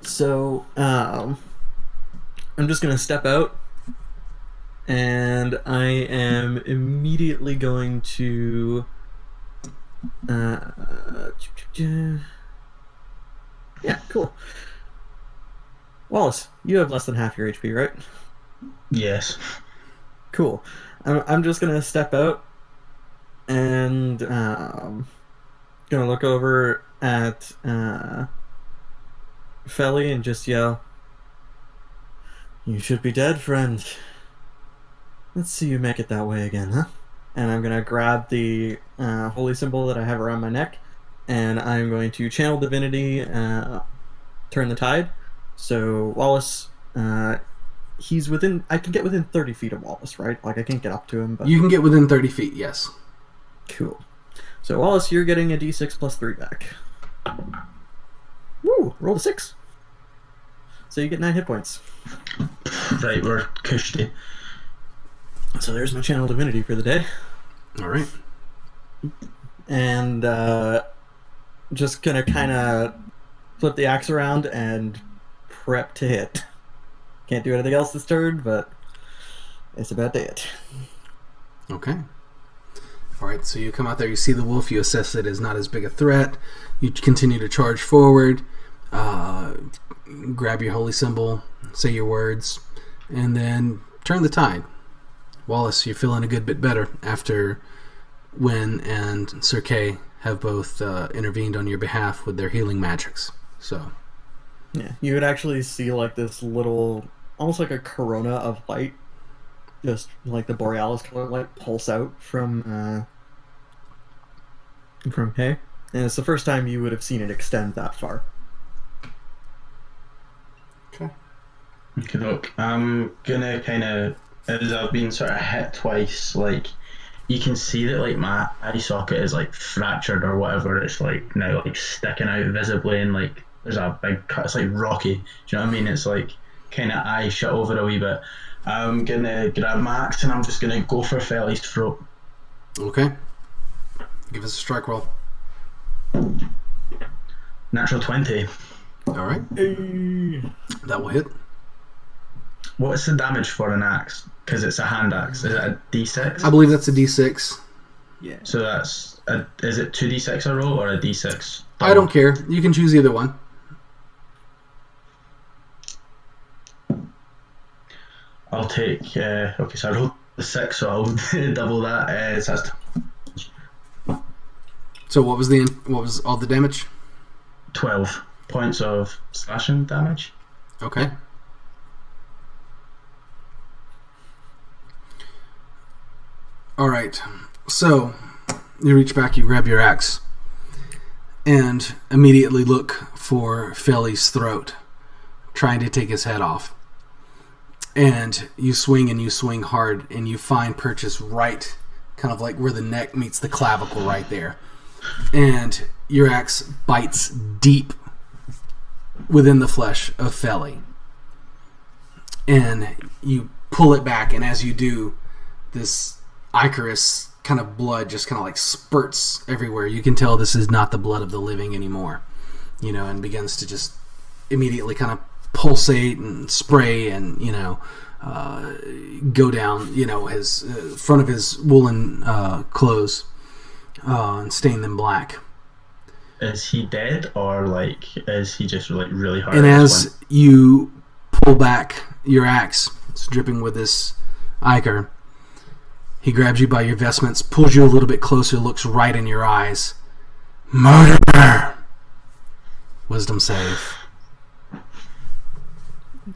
So, I'm just gonna step out, and I am immediately going to, yeah, cool. Wallace, you have less than half your HP, right? Yes. Cool. I'm just gonna step out, and gonna look over at Felly and just yell, "You should be dead, friend. Let's see you make it that way again, huh?" And I'm gonna grab the holy symbol that I have around my neck, and I'm going to channel divinity, turn the tide. So Wallace, he's within. I can get within 30 feet of Wallace, right? Like I can't get up to him, but You can get within 30 feet, yes. cool. So Wallace, you're getting a d6 plus 3 back. Woo! Roll a 6. So you get 9 hit points. Right, we're cushy. So there's my channel divinity for the day. All right. And just gonna kind of flip the axe around and prep to hit. Can't do anything else this turn, but it's about to hit. Okay. All right, so you come out there, you see the wolf, you assess it as not as big a threat. You continue to charge forward, grab your holy symbol, say your words, and then turn the tide. Wallace, you're feeling a good bit better after Wynn and Sir Kay have both intervened on your behalf with their healing magics. So, yeah, you would actually see like this little, almost like a corona of light, just like the borealis color light pulse out from Kay, and it's the first time you would have seen it extend that far. okay. Okay, look, I'm gonna kind of, as I've been sort of hit twice, like, you can see that, like, my eye socket is, like, fractured or whatever. It's, like, now, like, sticking out visibly, and, like, there's a big cut. It's, like, rocky. Do you know what I mean? It's, like, kind of eye shut over a wee bit. I'm gonna grab my axe, and I'm just gonna go for Felly's throat. Okay. Give us a strike roll. Natural 20. All right. That will hit. What's the damage for an axe? Because it's a hand axe. Is it a d6? I believe that's a d6. Yeah. So that's is it 2d6 a roll or a d6? I don't care. You can choose either one. I'll take. Okay, so I rolled the 6, so I'll double that. So that's So what was all the damage? 12 points of slashing damage. Okay. All right. So you reach back, you grab your axe, and immediately look for Felly's throat, trying to take his head off. And you swing hard, and you find Purchase right, kind of like where the neck meets the clavicle right there. And your axe bites deep within the flesh of Felly. And you pull it back, and as you do, this ichorous kind of blood just kind of like spurts everywhere. You can tell this is not the blood of the living anymore, and begins to just immediately kind of pulsate and spray and, go down, his front of his woolen clothes and stain them black. Is he dead, or like is he just like really hard? And as you pull back your axe, it's dripping with this ichor, he grabs you by your vestments, pulls you a little bit closer, looks right in your eyes. Murderer! Wisdom save.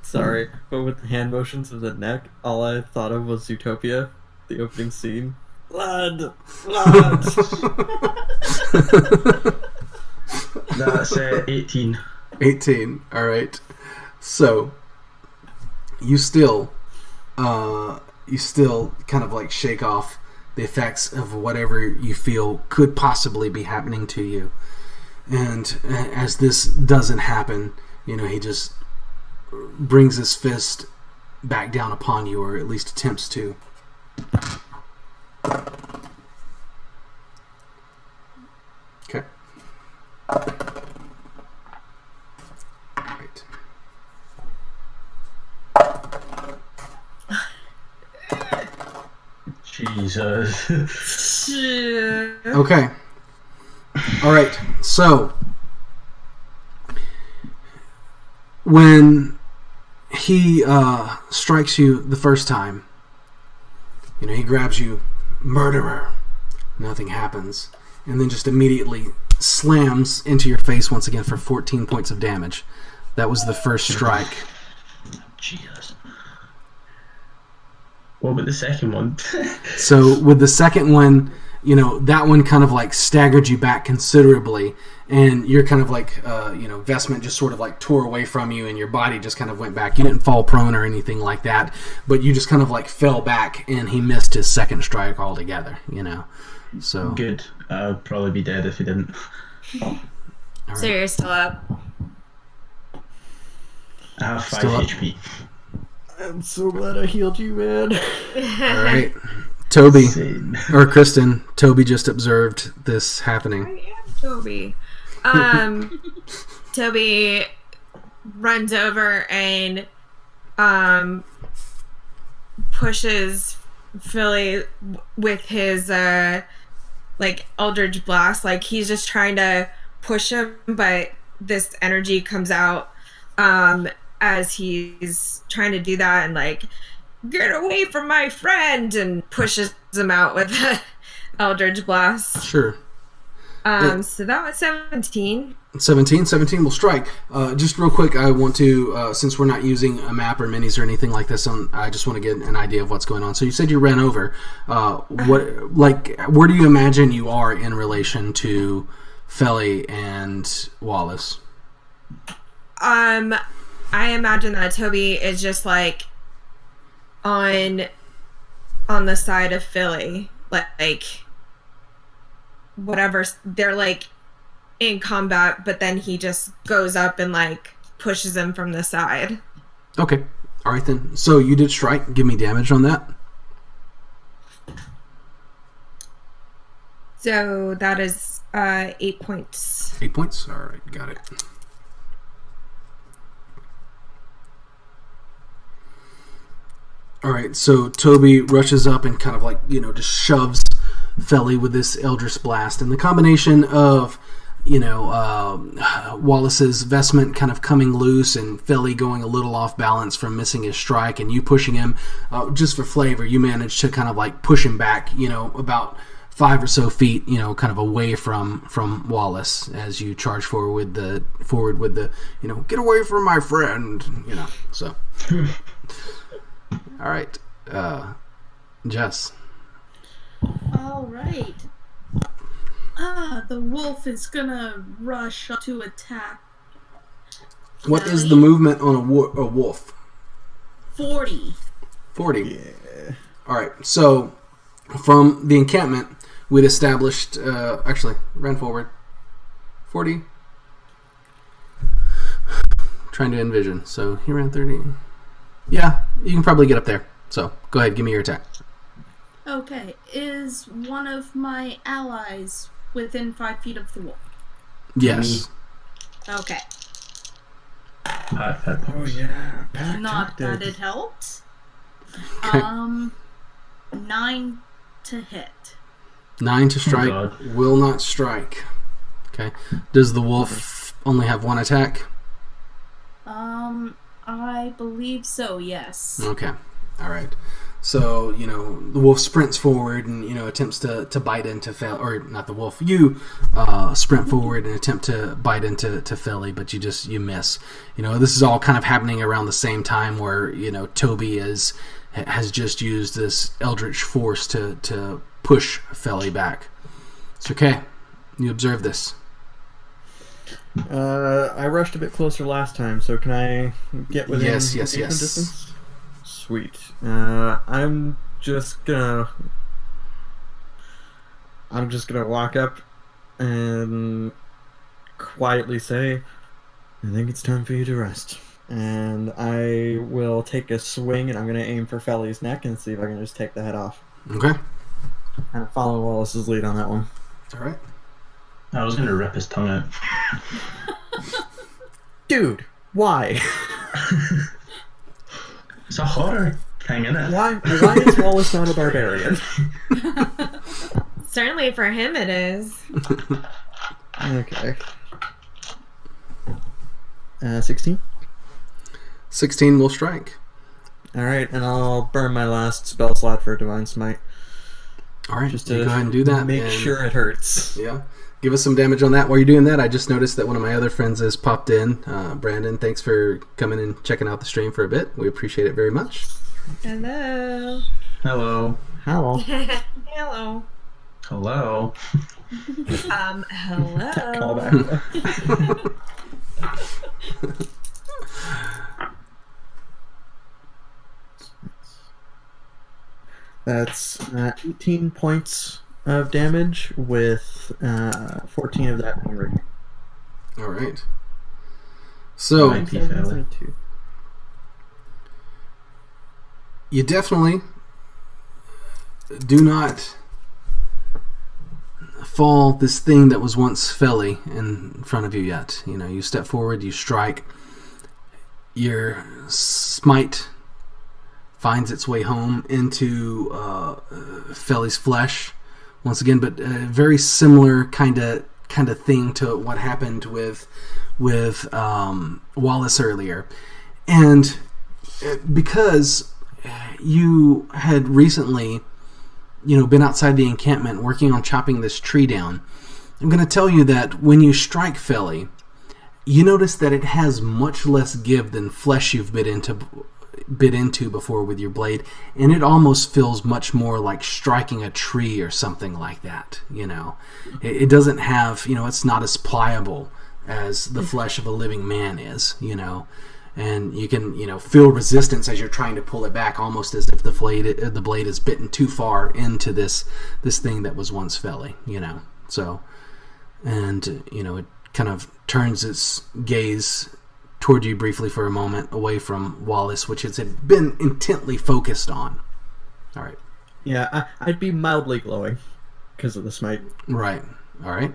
Sorry, but with the hand motions of the neck, all I thought of was Zootopia, the opening scene. Blood! Blood! That's 18. 18. All right. So you still kind of like shake off the effects of whatever you feel could possibly be happening to you. And as this doesn't happen, he just brings his fist back down upon you, or at least attempts to. Okay. Right. Jesus. Okay. All right. So when he strikes you the first time, he grabs you, murderer. Nothing happens, and then just immediately slams into your face once again for 14 points of damage. That was the first strike. Jesus. What about the second one? So with the second one, that one kind of like staggered you back considerably, and you're kind of like, vestment just sort of like tore away from you, and your body just kind of went back. You didn't fall prone or anything like that, but you just kind of like fell back, and he missed his second strike altogether, So Good. I'd probably be dead if he didn't. All right. So you're still up. I have 5 Still up. HP. I'm so glad I healed you, man. All right. Toby, Insane. or Kristen, Toby just observed this happening. I am Toby. Toby runs over and pushes Philly with his Eldritch Blast. Like, he's just trying to push him, but this energy comes out as he's trying to do that, and like, get away from my friend, and pushes him out with the Eldritch Blast. Sure. So that was 17. 17 will strike. Just real quick, I want to, since we're not using a map or minis or anything like this, I just want to get an idea of what's going on. So you said you ran over. Where do you imagine you are in relation to Felly and Wallace? I imagine that Toby is just like on the side of Philly, like whatever, they're like in combat, but then he just goes up and like pushes him from the side. Okay. All right then. So you did strike. Give me damage on that. So that is 8 points. 8 points. All right. Got it. All right. So Toby rushes up and kind of like, just shoves Felly with this Eldritch Blast, and the combination of Wallace's vestment kind of coming loose and Felly going a little off balance from missing his strike, and you pushing him, just for flavor, you managed to kind of like push him back, about 5 or so feet, kind of away from Wallace as you charge forward with the get away from my friend, so. All right, Jess. All right. The wolf is gonna rush up to attack. What is the movement on a wolf? 40. 40. Yeah. All right. So from the encampment, we'd established. Actually, ran forward. 40. Trying to envision. So he ran 30. Yeah, you can probably get up there. So go ahead, give me your attack. Okay. Is one of my allies within 5 feet of the wolf? Yes. Okay. Oh yeah. Pack Not that tactics. it helped. Okay. 9 to hit. 9 to strike. Oh, God. Will not strike. Okay. Does the wolf only have one attack? I believe so, yes. Okay. All right. So, the wolf sprints forward and, attempts to bite into Felly, or not the wolf, you sprint forward and attempt to bite into Felly, but you miss. This is all kind of happening around the same time where, Toby has just used this eldritch force to push Felly back. It's okay. You observe this. I rushed a bit closer last time, so can I get within Yes. distance? Sweet. I'm just gonna walk up and quietly say, I think it's time for you to rest. And I will take a swing, and I'm gonna aim for Felly's neck and see if I can just take the head off. Okay. Kind of follow Wallace's lead on that one. All right. I was going to rip his tongue out. Dude, why? It's a horror thing, isn't it? Why is Wallace not a barbarian? Certainly for him it is. Okay. 16? 16 will strike. Alright, and I'll burn my last spell slot for Divine Smite. All right, Just you to go ahead and do that. Make and, sure it hurts. Yeah. Give us some damage on that. While you're doing that, I just noticed that one of my other friends has popped in. Brandon, thanks for coming and checking out the stream for a bit. We appreciate it very much. Hello. Hello. Hello. Hello. Hello. Hello. Call back. That's 18 points of damage with 14 of that being radiant. All right. So, Right. Felly. you definitely do not fall this thing that was once Felly in front of you yet. You step forward, you strike. Your smite finds its way home into Felly's flesh once again, but a very similar kind of thing to what happened with Wallace earlier. And because you had recently been outside the encampment working on chopping this tree down, I'm going to tell you that when you strike Felly, you notice that it has much less give than flesh you've bit into before with your blade, and it almost feels much more like striking a tree or something like that. It doesn't have, it's not as pliable as the flesh of a living man is, and you can, feel resistance as you're trying to pull it back, almost as if the blade is bitten too far into this thing that was once Felly, so, and, it kind of turns its gaze toward you briefly for a moment, away from Wallace, which it had been intently focused on. All right. Yeah, I'd be mildly glowing because of the smite. Right. All right.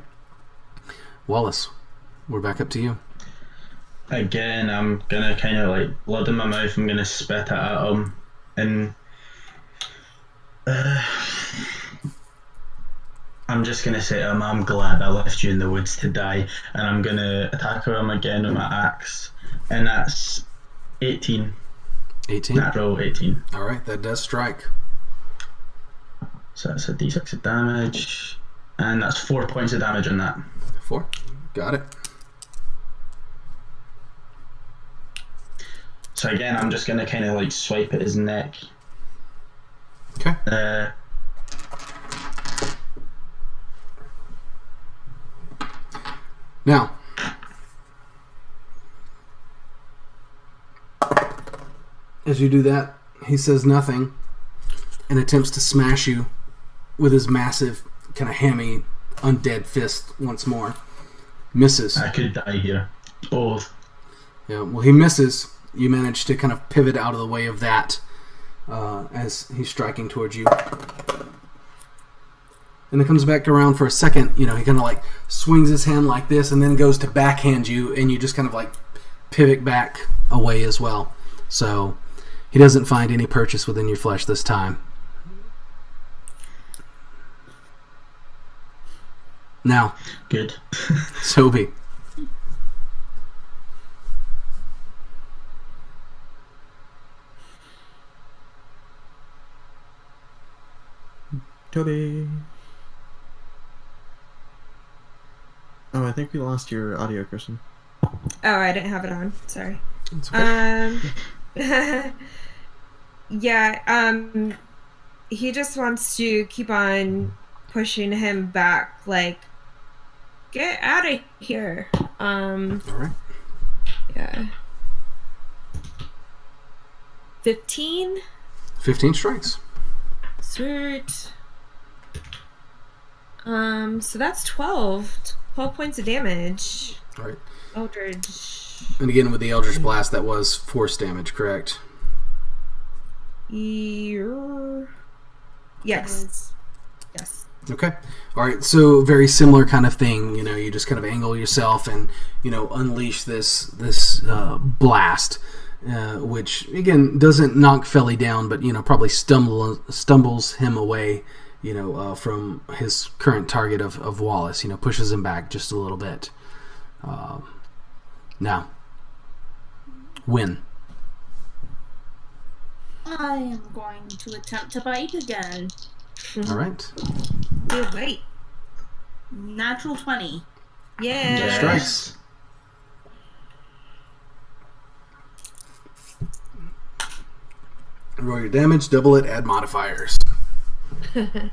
Wallace, we're back up to you. Again, I'm gonna kind of like blood in my mouth. I'm gonna spit it at him, and I'm just gonna say to him, I'm glad I left you in the woods to die, and I'm gonna attack him again with my axe, and that's 18. 18. Natural 18. All right, that does strike. So that's a d6 of damage, and that's 4 points of damage on that. 4. Got it. So again, I'm just gonna kind of like swipe at his neck. Okay. Now, as you do that, he says nothing and attempts to smash you with his massive, kind of hammy, undead fist once more. Misses. I could die here. Both. Yeah, well, he misses. You manage to kind of pivot out of the way of that as he's striking towards you. And it comes back around for a second. He kind of like swings his hand like this and then goes to backhand you, and you just kind of like pivot back away as well. So he doesn't find any purchase within your flesh this time. Now, Good. Toby. Toby. Oh, I think we lost your audio, Kristen. Oh, I didn't have it on. Sorry. It's okay. Yeah, he just wants to keep on pushing him back, like, get out of here. All right. Yeah. 15? 15 strikes. Sweet. So that's 12 points of damage. All right. Eldridge. And again, with the Eldritch Blast, that was force damage, correct? Yes. Yes. Okay. All right. So very similar kind of thing. You just kind of angle yourself and unleash this blast, which again doesn't knock Felly down, but probably stumbles him away. From his current target of Wallace. Pushes him back just a little bit. Now, Win. I am going to attempt to bite again. All right. You wait. Natural 20. Yeah. Yes. Strikes. Roll your damage, double it, add modifiers. Good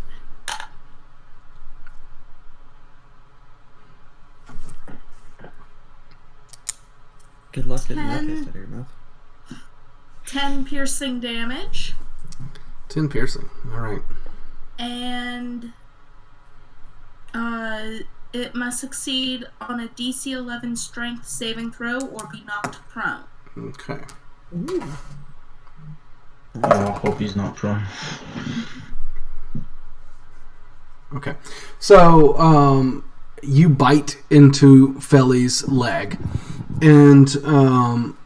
luck getting that taste out of your mouth. 10 piercing damage. 10 piercing. All right. And it must succeed on a DC 11 strength saving throw or be knocked prone. Okay. Ooh. Oh, I hope he's not prone. Okay. So, you bite into Felly's leg. And, I'm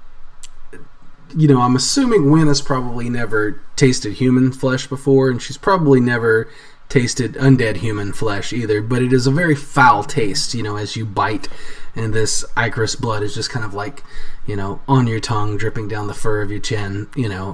assuming Wynn has probably never tasted human flesh before, and she's probably never tasted undead human flesh either, but it is a very foul taste, as you bite, and this ichorous blood is just kind of like, on your tongue, dripping down the fur of your chin,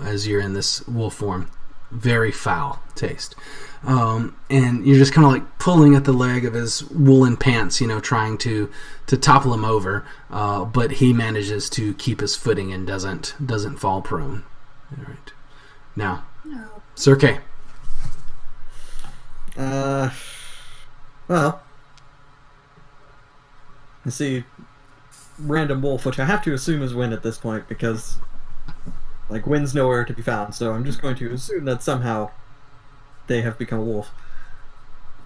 as you're in this wolf form. Very foul taste. And you're just kind of like pulling at the leg of his woolen pants, trying to topple him over, but he manages to keep his footing and doesn't fall prone. All right. Now, Sir K. Well, I see random wolf, which I have to assume is Wynn at this point, because, Wynn's nowhere to be found, so I'm just going to assume that somehow they have become a wolf.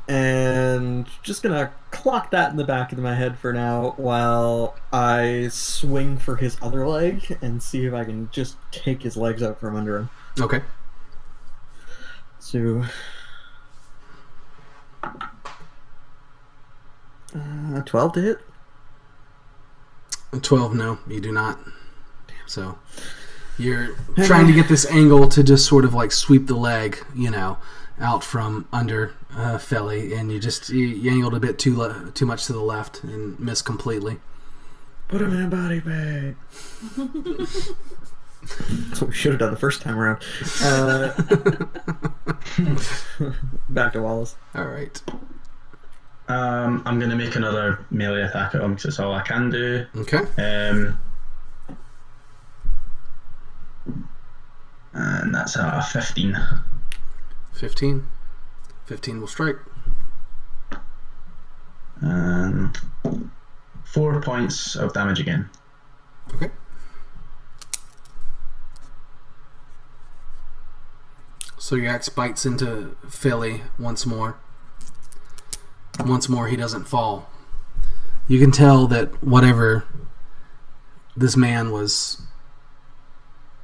And just gonna clock that in the back of my head for now while I swing for his other leg and see if I can just take his legs out from under him. Okay. So... 12 to hit? 12, no, you do not. So, you're trying to get this angle to just sort of sweep the leg, out from under Felly, and you angled a bit too much to the left and missed completely. Put him in a body bag. That's what we should have done the first time around. Back to Wallace. All right. I'm going to make another melee attack at him because it's all I can do. Okay. And that's a 15. 15. 15 will strike. And 4 points of damage again. Okay. So your axe bites into Philly once more. Once more, he doesn't fall. You can tell that whatever this man was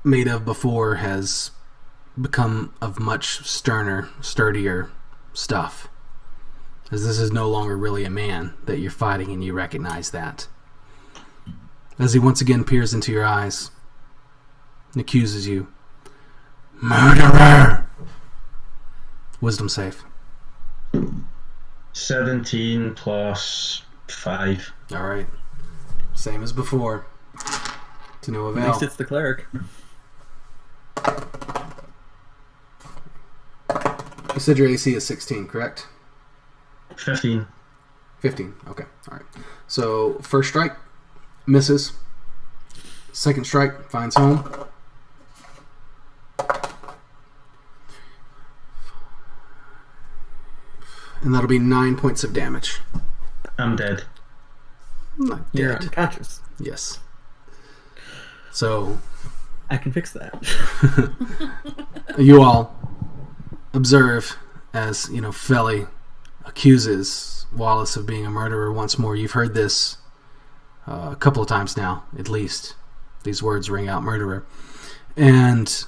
made of before has become of much sterner, sturdier stuff. As this is no longer really a man that you're fighting, and you recognize that. As he once again peers into your eyes and accuses you. Murderer! Wisdom save. 17 plus 5. Alright. Same as before. To no avail. At least it's the cleric. You said your AC is 16, correct? 15. 15. Okay. All right. So first strike misses. Second strike finds home. And that'll be 9 points of damage. I'm dead. Not You're dead. unconscious. Yes. So I can fix that. you all observe as, Felly accuses Wallace of being a murderer once more. You've heard this a couple of times now, at least. These words ring out, murderer. And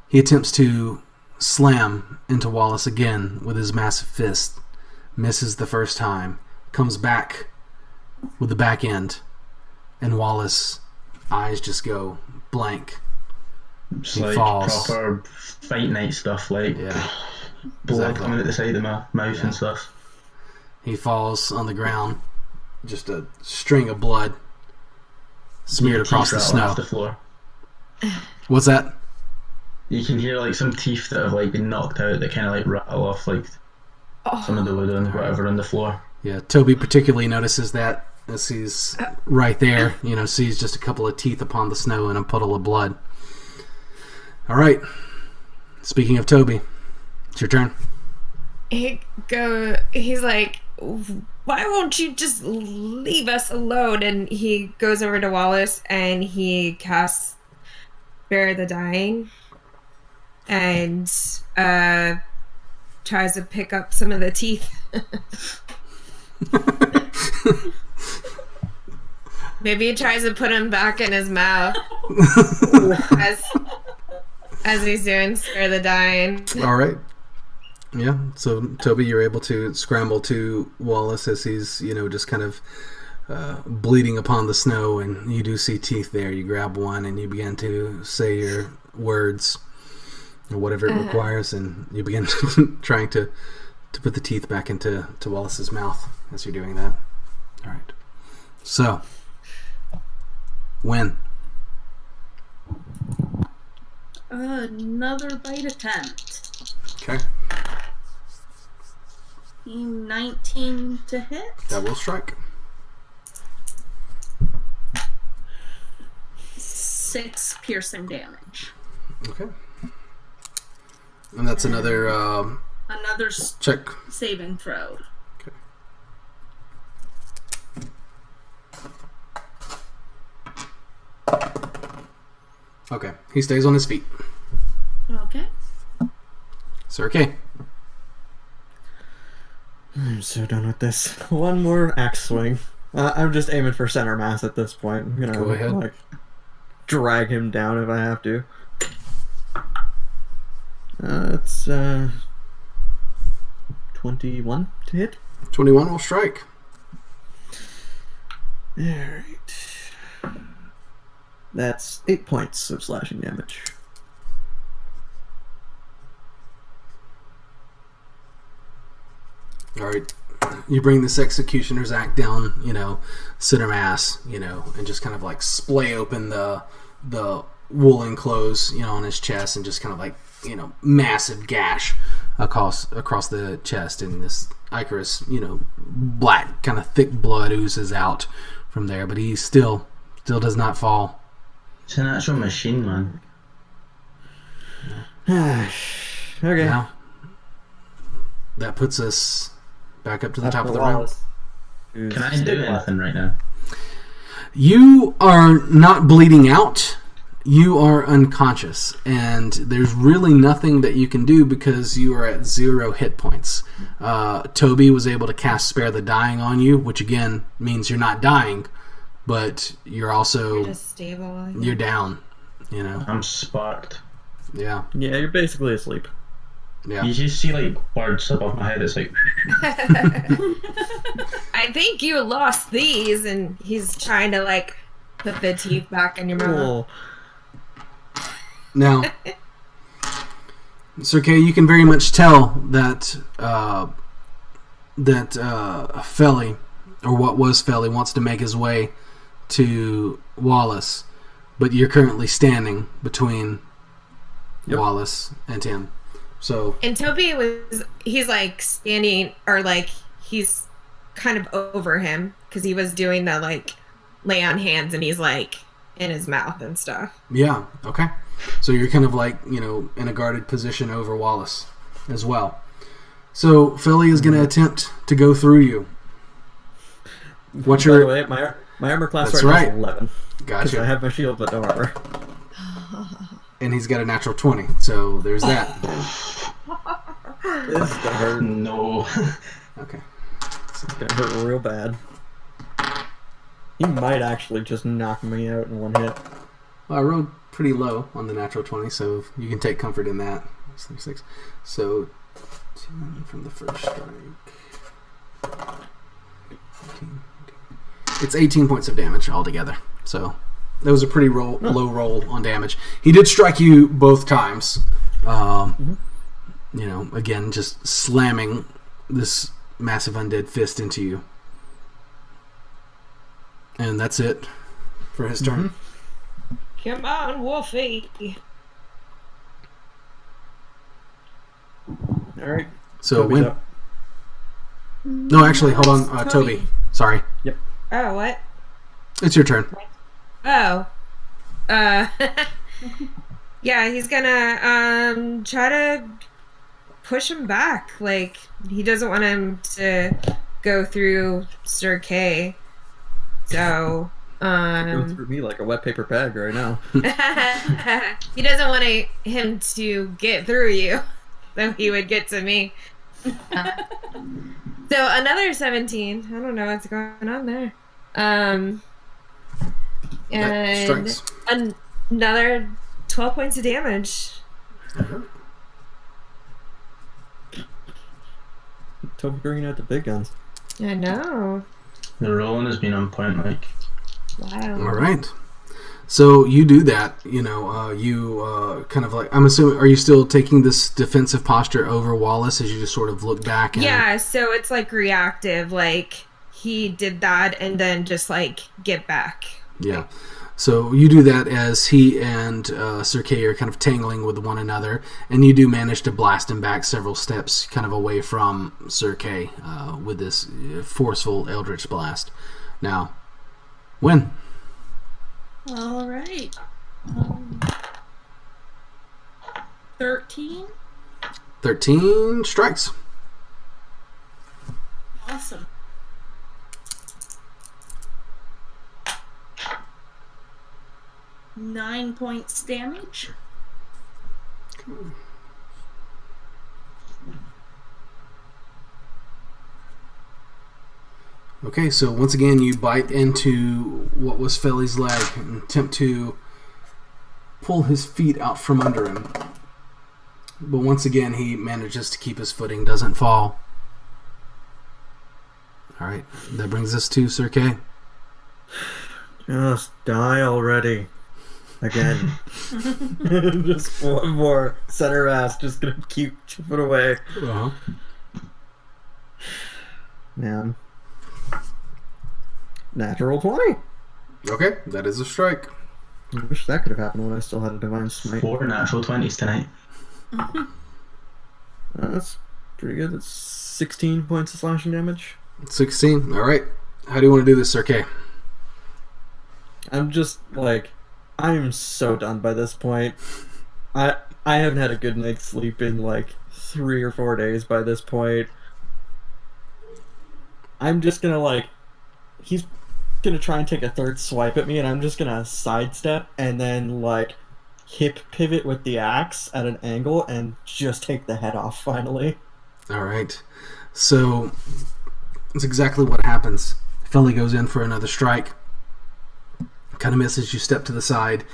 he attempts to slam into Wallace again with his massive fist. Misses the first time. Comes back with the back end. And Wallace eyes just go blank. It's He like falls. proper fight night stuff, like Yeah. blood Exactly. coming at the side of my mouth Yeah. and stuff. He falls on the ground. Just a string of blood smeared Teeth across the rattle snow. off the floor. What's that? You can hear like some teeth that have like been knocked out that kind of like rattle off like some of the wood and whatever on the floor. Yeah, Toby particularly notices that as he's right there, sees just a couple of teeth upon the snow and a puddle of blood. All right. Speaking of Toby, it's your turn. He's like, why won't you just leave us alone? And he goes over to Wallace and he casts Spare the Dying and tries to pick up some of the teeth. Maybe he tries to put them back in his mouth as he's doing Spare the Dying. All right. Yeah, so Toby, you're able to scramble to Wallace as he's, just kind of bleeding upon the snow, and you do see teeth there. You grab one and you begin to say your words or whatever it requires, and you begin trying to put the teeth back into Wallace's mouth as you're doing that. All right. So, when? Another bite attempt. Okay. 19 to hit. That will strike. 6 piercing damage. Okay. And that's another Another check. saving throw. Okay. He stays on his feet. Okay. Sir K. I'm so done with this. One more axe swing. I'm just aiming for center mass at this point. I'm gonna Go ahead. drag him down if I have to. It's 21 to hit. 21 will strike. Alright. That's 8 points of slashing damage. All right. You bring this executioner's act down, center mass, and just kind of like splay open the woolen clothes, on his chest, and just kind of like, massive gash across the chest, and this Icarus, black kind of thick blood oozes out from there, but he still does not fall. It's an actual machine, man. Okay. Now, that puts us back up to the top of the round. Can I do anything right now? You are not bleeding out. You are unconscious, and there's really nothing that you can do because you are at 0 hit points. Toby was able to cast Spare the Dying on you, which again means you're not dying, but you're also You're just stable. you're down. I'm sparked. Yeah. Yeah, you're basically asleep. Yeah. You just see like birds above my head. It's like I think you lost these, and he's trying to like put the teeth back in your mouth. Oh, Now, Sir Kay, you can very much tell that Felly, or what was Felly, wants to make his way to Wallace, but you're currently standing between Yep. Wallace and him. So And Toby he's like standing, or like he's kind of over him because he was doing the like lay on hands, and he's like in his mouth and stuff. yeah, okay. So you're kind of like, in a guarded position over Wallace as well. So Philly is going to attempt to go through you. What's By your... the way, my armor class That's right now right. is 11. Gotcha. Because I have my shield but no armor. And he's got a natural 20, so there's that. This is gonna hurt. No. Okay. It's gonna hurt real bad. He might actually just knock me out in one hit. Well, I rolled pretty low on the natural 20, so you can take comfort in that. 6. So 10 from the first strike. 18. It's 18 points of damage altogether. So that was a pretty low roll on damage. He did strike you both times. Again, just slamming this massive undead fist into you. And that's it for his turn. Come on, Wolfie. Alright. So Toby's when... up. No, actually, hold on. Toby. Sorry. Oh, what? It's your turn. Oh. Yeah, he's gonna try to push him back. Like, he doesn't want him to go through Sir Kay. So, Going through me like a wet paper bag right now. he doesn't want him to get through you, so he would get to me. So another 17. I don't know what's going on there. That And strikes. another 12 points of damage. Toby bringing out the big guns. I know. The rolling has been on point, like. Wow. All right. So you do that, kind of like, I'm assuming, are you still taking this defensive posture over Wallace as you just sort of look back? And, Yeah, so it's like reactive, like he did that and then just like get back. Yeah. So you do that as he and Sir Kay are kind of tangling with one another, and you do manage to blast him back several steps kind of away from Sir Kay with this forceful Eldritch Blast. Now, Win. All right. 13. 13 strikes. Awesome. Nine points damage. Okay, so once again you bite into what was Felly's leg and attempt to pull his feet out from under him. But once again he manages to keep his footing, doesn't fall. Alright, that brings us to Sir Kay. Just die already. Again. Just one more. Center ass, just gonna keep chipping away. Uh-huh. Man. Natural 20. Okay, that is a strike. I wish that could have happened when I still had a Divine Smite. 4 natural 20s tonight. That's pretty good. That's 16 points of slashing damage. 16. Alright. How do you want to do this, Sir Kay? I'm just like, I'm so done by this point. I haven't had a good night's sleep in like 3 or 4 days by this point. I'm just gonna like, he's gonna try and take a third swipe at me, and I'm just gonna sidestep and then like hip pivot with the axe at an angle and just take the head off finally. Alright. So, that's exactly what happens. Felly goes in for another strike. Kind of misses, you step to the side,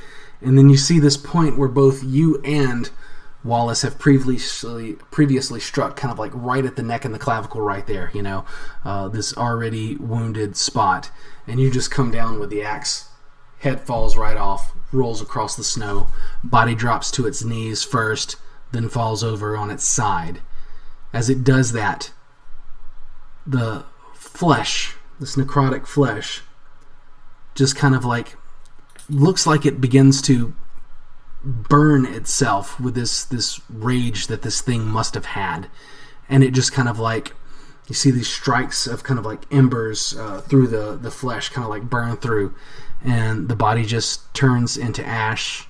and then you see this point where both you and Wallace have previously struck kind of like right at the neck and the clavicle right there, you know, this already wounded spot, and you just come down with the axe. Head falls right off, rolls across the snow, body drops to its knees first, then falls over on its side. As it does that, the flesh, this necrotic flesh, just kind of like looks like it begins to burn itself with this rage that this thing must have had, and it just kind of like, you see these strikes of kind of like embers through the flesh, kind of like burn through, and the body just turns into ash,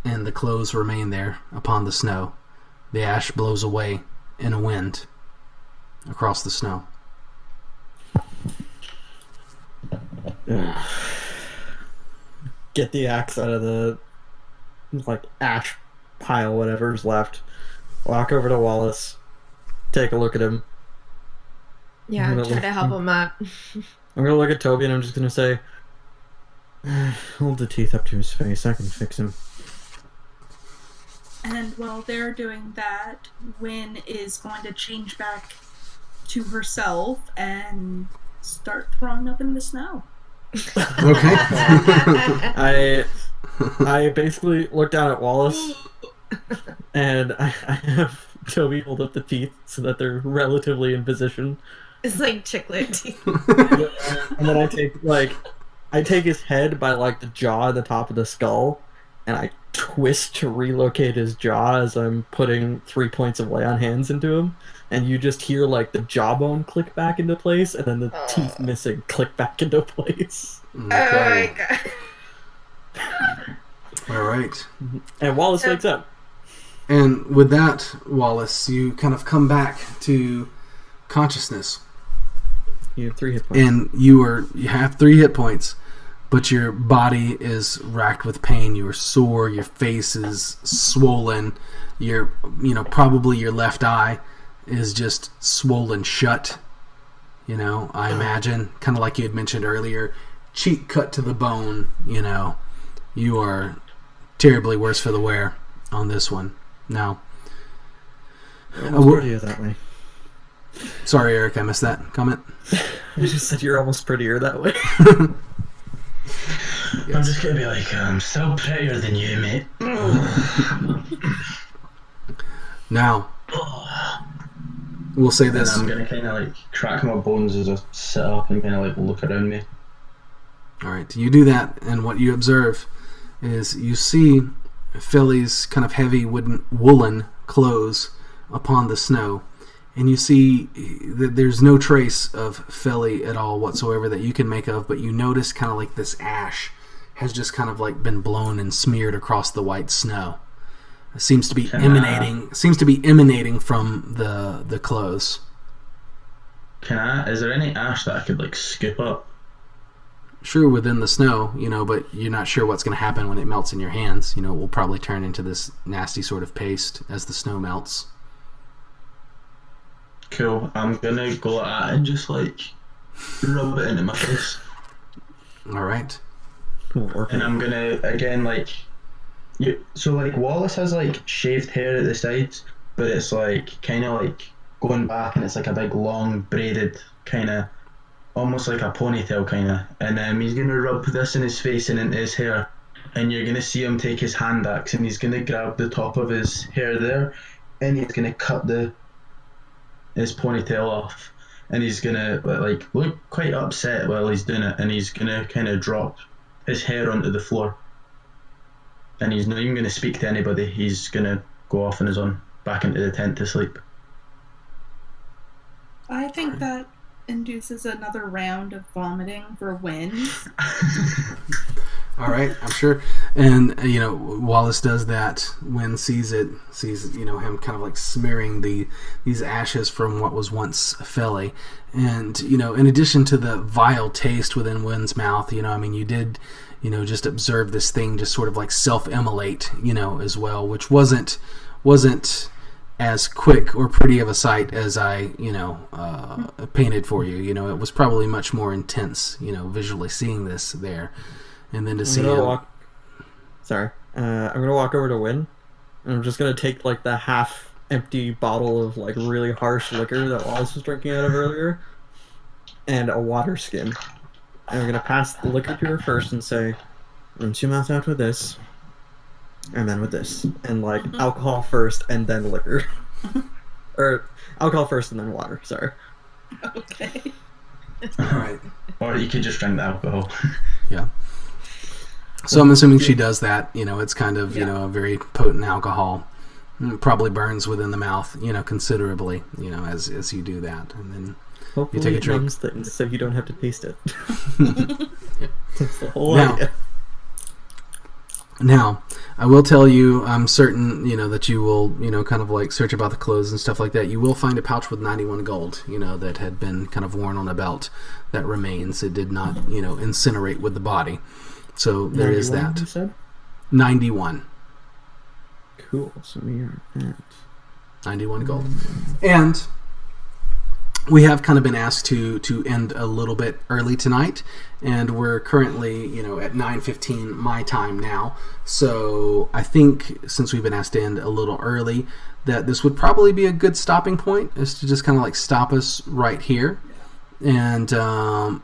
and the clothes remain there upon the snow. The ash blows away in a wind across the snow. Get the axe out of the like ash pile, whatever's left. Walk over to Wallace. Take a look at him. Yeah, try to help him up. I'm gonna look at Toby and I'm just gonna say, hold the teeth up to his face. I can fix him. And while they're doing that, Wynn is going to change back to herself and start throwing up in the snow. Okay. I basically look down at Wallace and I have Toby hold up the teeth so that they're relatively in position. It's like chiclet teeth. And then I take his head by like the jaw at the top of the skull and I twist to relocate his jaw as I'm putting 3 points of lay on hands into him. And you just hear like the jawbone click back into place and then the teeth missing click back into place. Okay. Oh my god. All right. And Wallace wakes up. And with that, Wallace, you kind of come back to consciousness. You have 3 hit points. And you have 3 hit points, but your body is racked with pain. You are sore. Your face is swollen. Probably your left eye is just swollen shut. I imagine, kind of like you had mentioned earlier, cheek cut to the bone. You are terribly worse for the wear on this one. Now, prettier that way. Sorry, Eric, I missed that comment. You just said you're almost prettier that way. Yes. I'm just gonna be like, I'm still prettier than you, mate. Now, we'll say this. And I'm gonna kind of like crack my bones as I sit up and kind of like look around me. All right, you do that, and what you observe is you see Philly's kind of heavy woolen clothes upon the snow, and you see that there's no trace of Philly at all whatsoever that you can make of, but you notice kind of like this ash has just kind of like been blown and smeared across the white snow. It seems to be emanating from the clothes. Is there any ash that I could like scoop up? Sure, within the snow, but you're not sure what's going to happen when it melts in your hands. It will probably turn into this nasty sort of paste as the snow melts. Cool. I'm gonna go at it and just like rub it into my face. All right. And I'm gonna again so Wallace has like shaved hair at the sides, but it's like kind of like going back, and it's like a big long braided kind of, almost like a ponytail kind of. And he's gonna rub this in his face and into his hair, and you're gonna see him take his hand axe and he's gonna grab the top of his hair there, and he's gonna cut his ponytail off, and he's gonna like look quite upset while he's doing it, and he's gonna kind of drop his hair onto the floor, and he's not even gonna speak to anybody. He's gonna go off on his own back into the tent to sleep. I think that induces another round of vomiting for Wynn. All right, I'm sure. And Wallace does that. When sees him kind of like smearing these ashes from what was once Philly. And in addition to the vile taste within Wynn's mouth, you did just observe this thing just sort of like self-immolate, as well, which wasn't as quick or pretty of a sight as I painted for you. It was probably much more intense, visually seeing this there. And then to see him... I'm gonna walk over to Wynn, and I'm just gonna take like the half-empty bottle of like really harsh liquor that Wallace was drinking out of earlier, and a water skin. And I'm gonna pass the liquor to her first and say, rinse your mouth out with this, and then with this, and like alcohol first and then liquor, or alcohol first and then water. Sorry. Okay. All right. Or you could just drink the alcohol. Yeah. So I'm assuming she does that. It's kind of a very potent alcohol. Probably burns within the mouth, considerably. As you do that, and then Hopefully you take a it drink. numbs things so you don't have to taste it. Yeah. That's the whole Now- idea. Now, I will tell you, I'm certain, that you will, kind of like search about the clothes and stuff like that. You will find a pouch with 91 gold, that had been kind of worn on a belt that remains. It did not, incinerate with the body. So there is 91, that. you said? 91. Cool. So we are at 91 gold. And we have kind of been asked to end a little bit early tonight, and we're currently, at 9:15 my time now. So I think since we've been asked to end a little early, that this would probably be a good stopping point, is to just kind of like stop us right here. And, and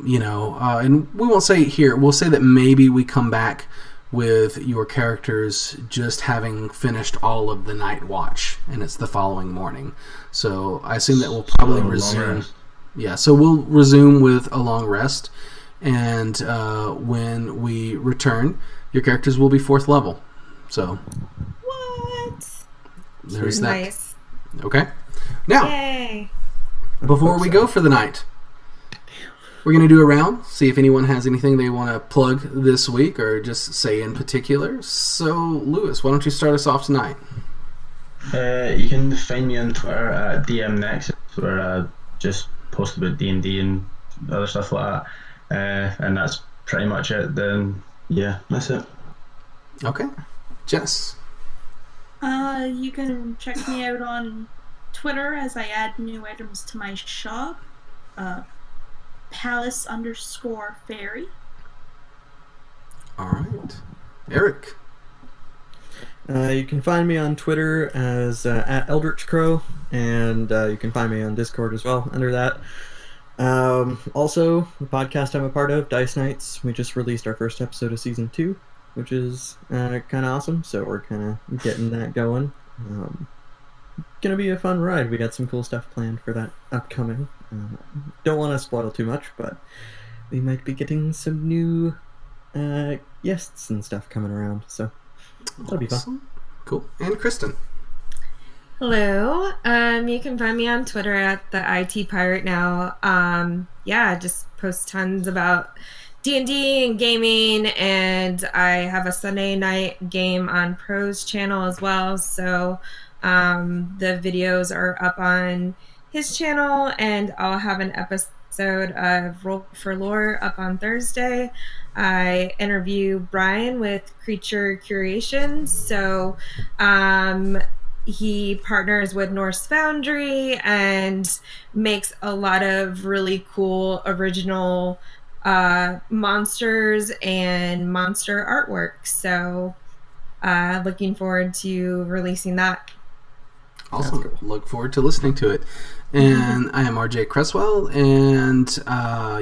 we won't say here, we'll say that maybe we come back with your characters just having finished all of the night watch, and it's the following morning. So I assume that we'll probably resume. Yeah, so we'll resume with a long rest, and when we return, your characters will be 4th level. So What? there's that. Nice. Okay. Now, Yay. before we go for the night, we're going to do a round, see if anyone has anything they want to plug this week or just say in particular. So, Lewis, why don't you start us off tonight? You can find me on Twitter at DMNext, where I just post about D&D and other stuff like that. And that's pretty much it. Then, yeah, that's it. Okay. Jess? You can check me out on Twitter as I add new items to my shop. Palace_fairy. All right. Eric? You can find me on Twitter as at Eldritch Crow, and you can find me on Discord as well under that. Also, the podcast I'm a part of, Dice Nights, we just released our first episode of Season 2, which is kind of awesome, so we're kind of getting that going. Gonna be a fun ride. We got some cool stuff planned for that upcoming. Don't want to spoil too much, but we might be getting some new guests and stuff coming around, so that'll be fun. Awesome. Cool. And Kristen? Hello. You can find me on Twitter at the IT Pirate now. I just post tons about D&D and gaming, and I have a Sunday night game on Pro's channel as well. So the videos are up on his channel, and I'll have an episode of Roll for Lore up on Thursday. I interview Brian with Creature Curations. So he partners with Norse Foundry and makes a lot of really cool original monsters and monster artwork. So looking forward to releasing that. Awesome. Cool. Look forward to listening to it. And I am RJ Cresswell, and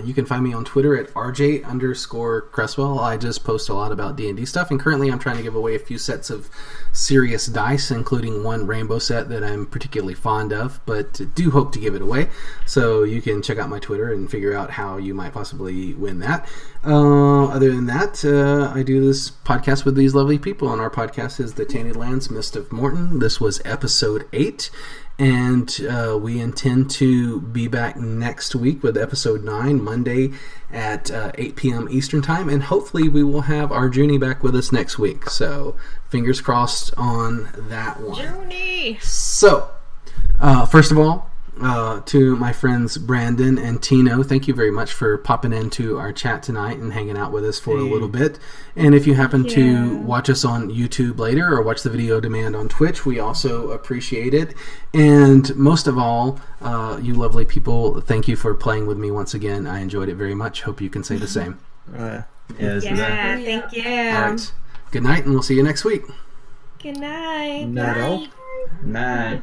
you can find me on Twitter at RJ_Cresswell. I just post a lot about D&D stuff, and currently I'm trying to give away a few sets of serious dice, including one rainbow set that I'm particularly fond of, but do hope to give it away. So you can check out my Twitter and figure out how you might possibly win that. Other than that, I do this podcast with these lovely people, and our podcast is The Tainted Lands, Mist of Mournton. This was episode 8. And we intend to be back next week with episode 9, Monday at 8 p.m. Eastern Time. And hopefully we will have our Junie back with us next week. So fingers crossed on that one. Junie! So, first of all, to my friends Brandon and Tino, thank you very much for popping into our chat tonight and hanging out with us for a little bit. And if you happen to watch us on YouTube later or watch the video demand on Twitch, we also appreciate it. And most of all, you lovely people, thank you for playing with me once again. I enjoyed it very much. Hope you can say the same. Thank you. All right. Good night, and we'll see you next week. Good night. Night all. Night.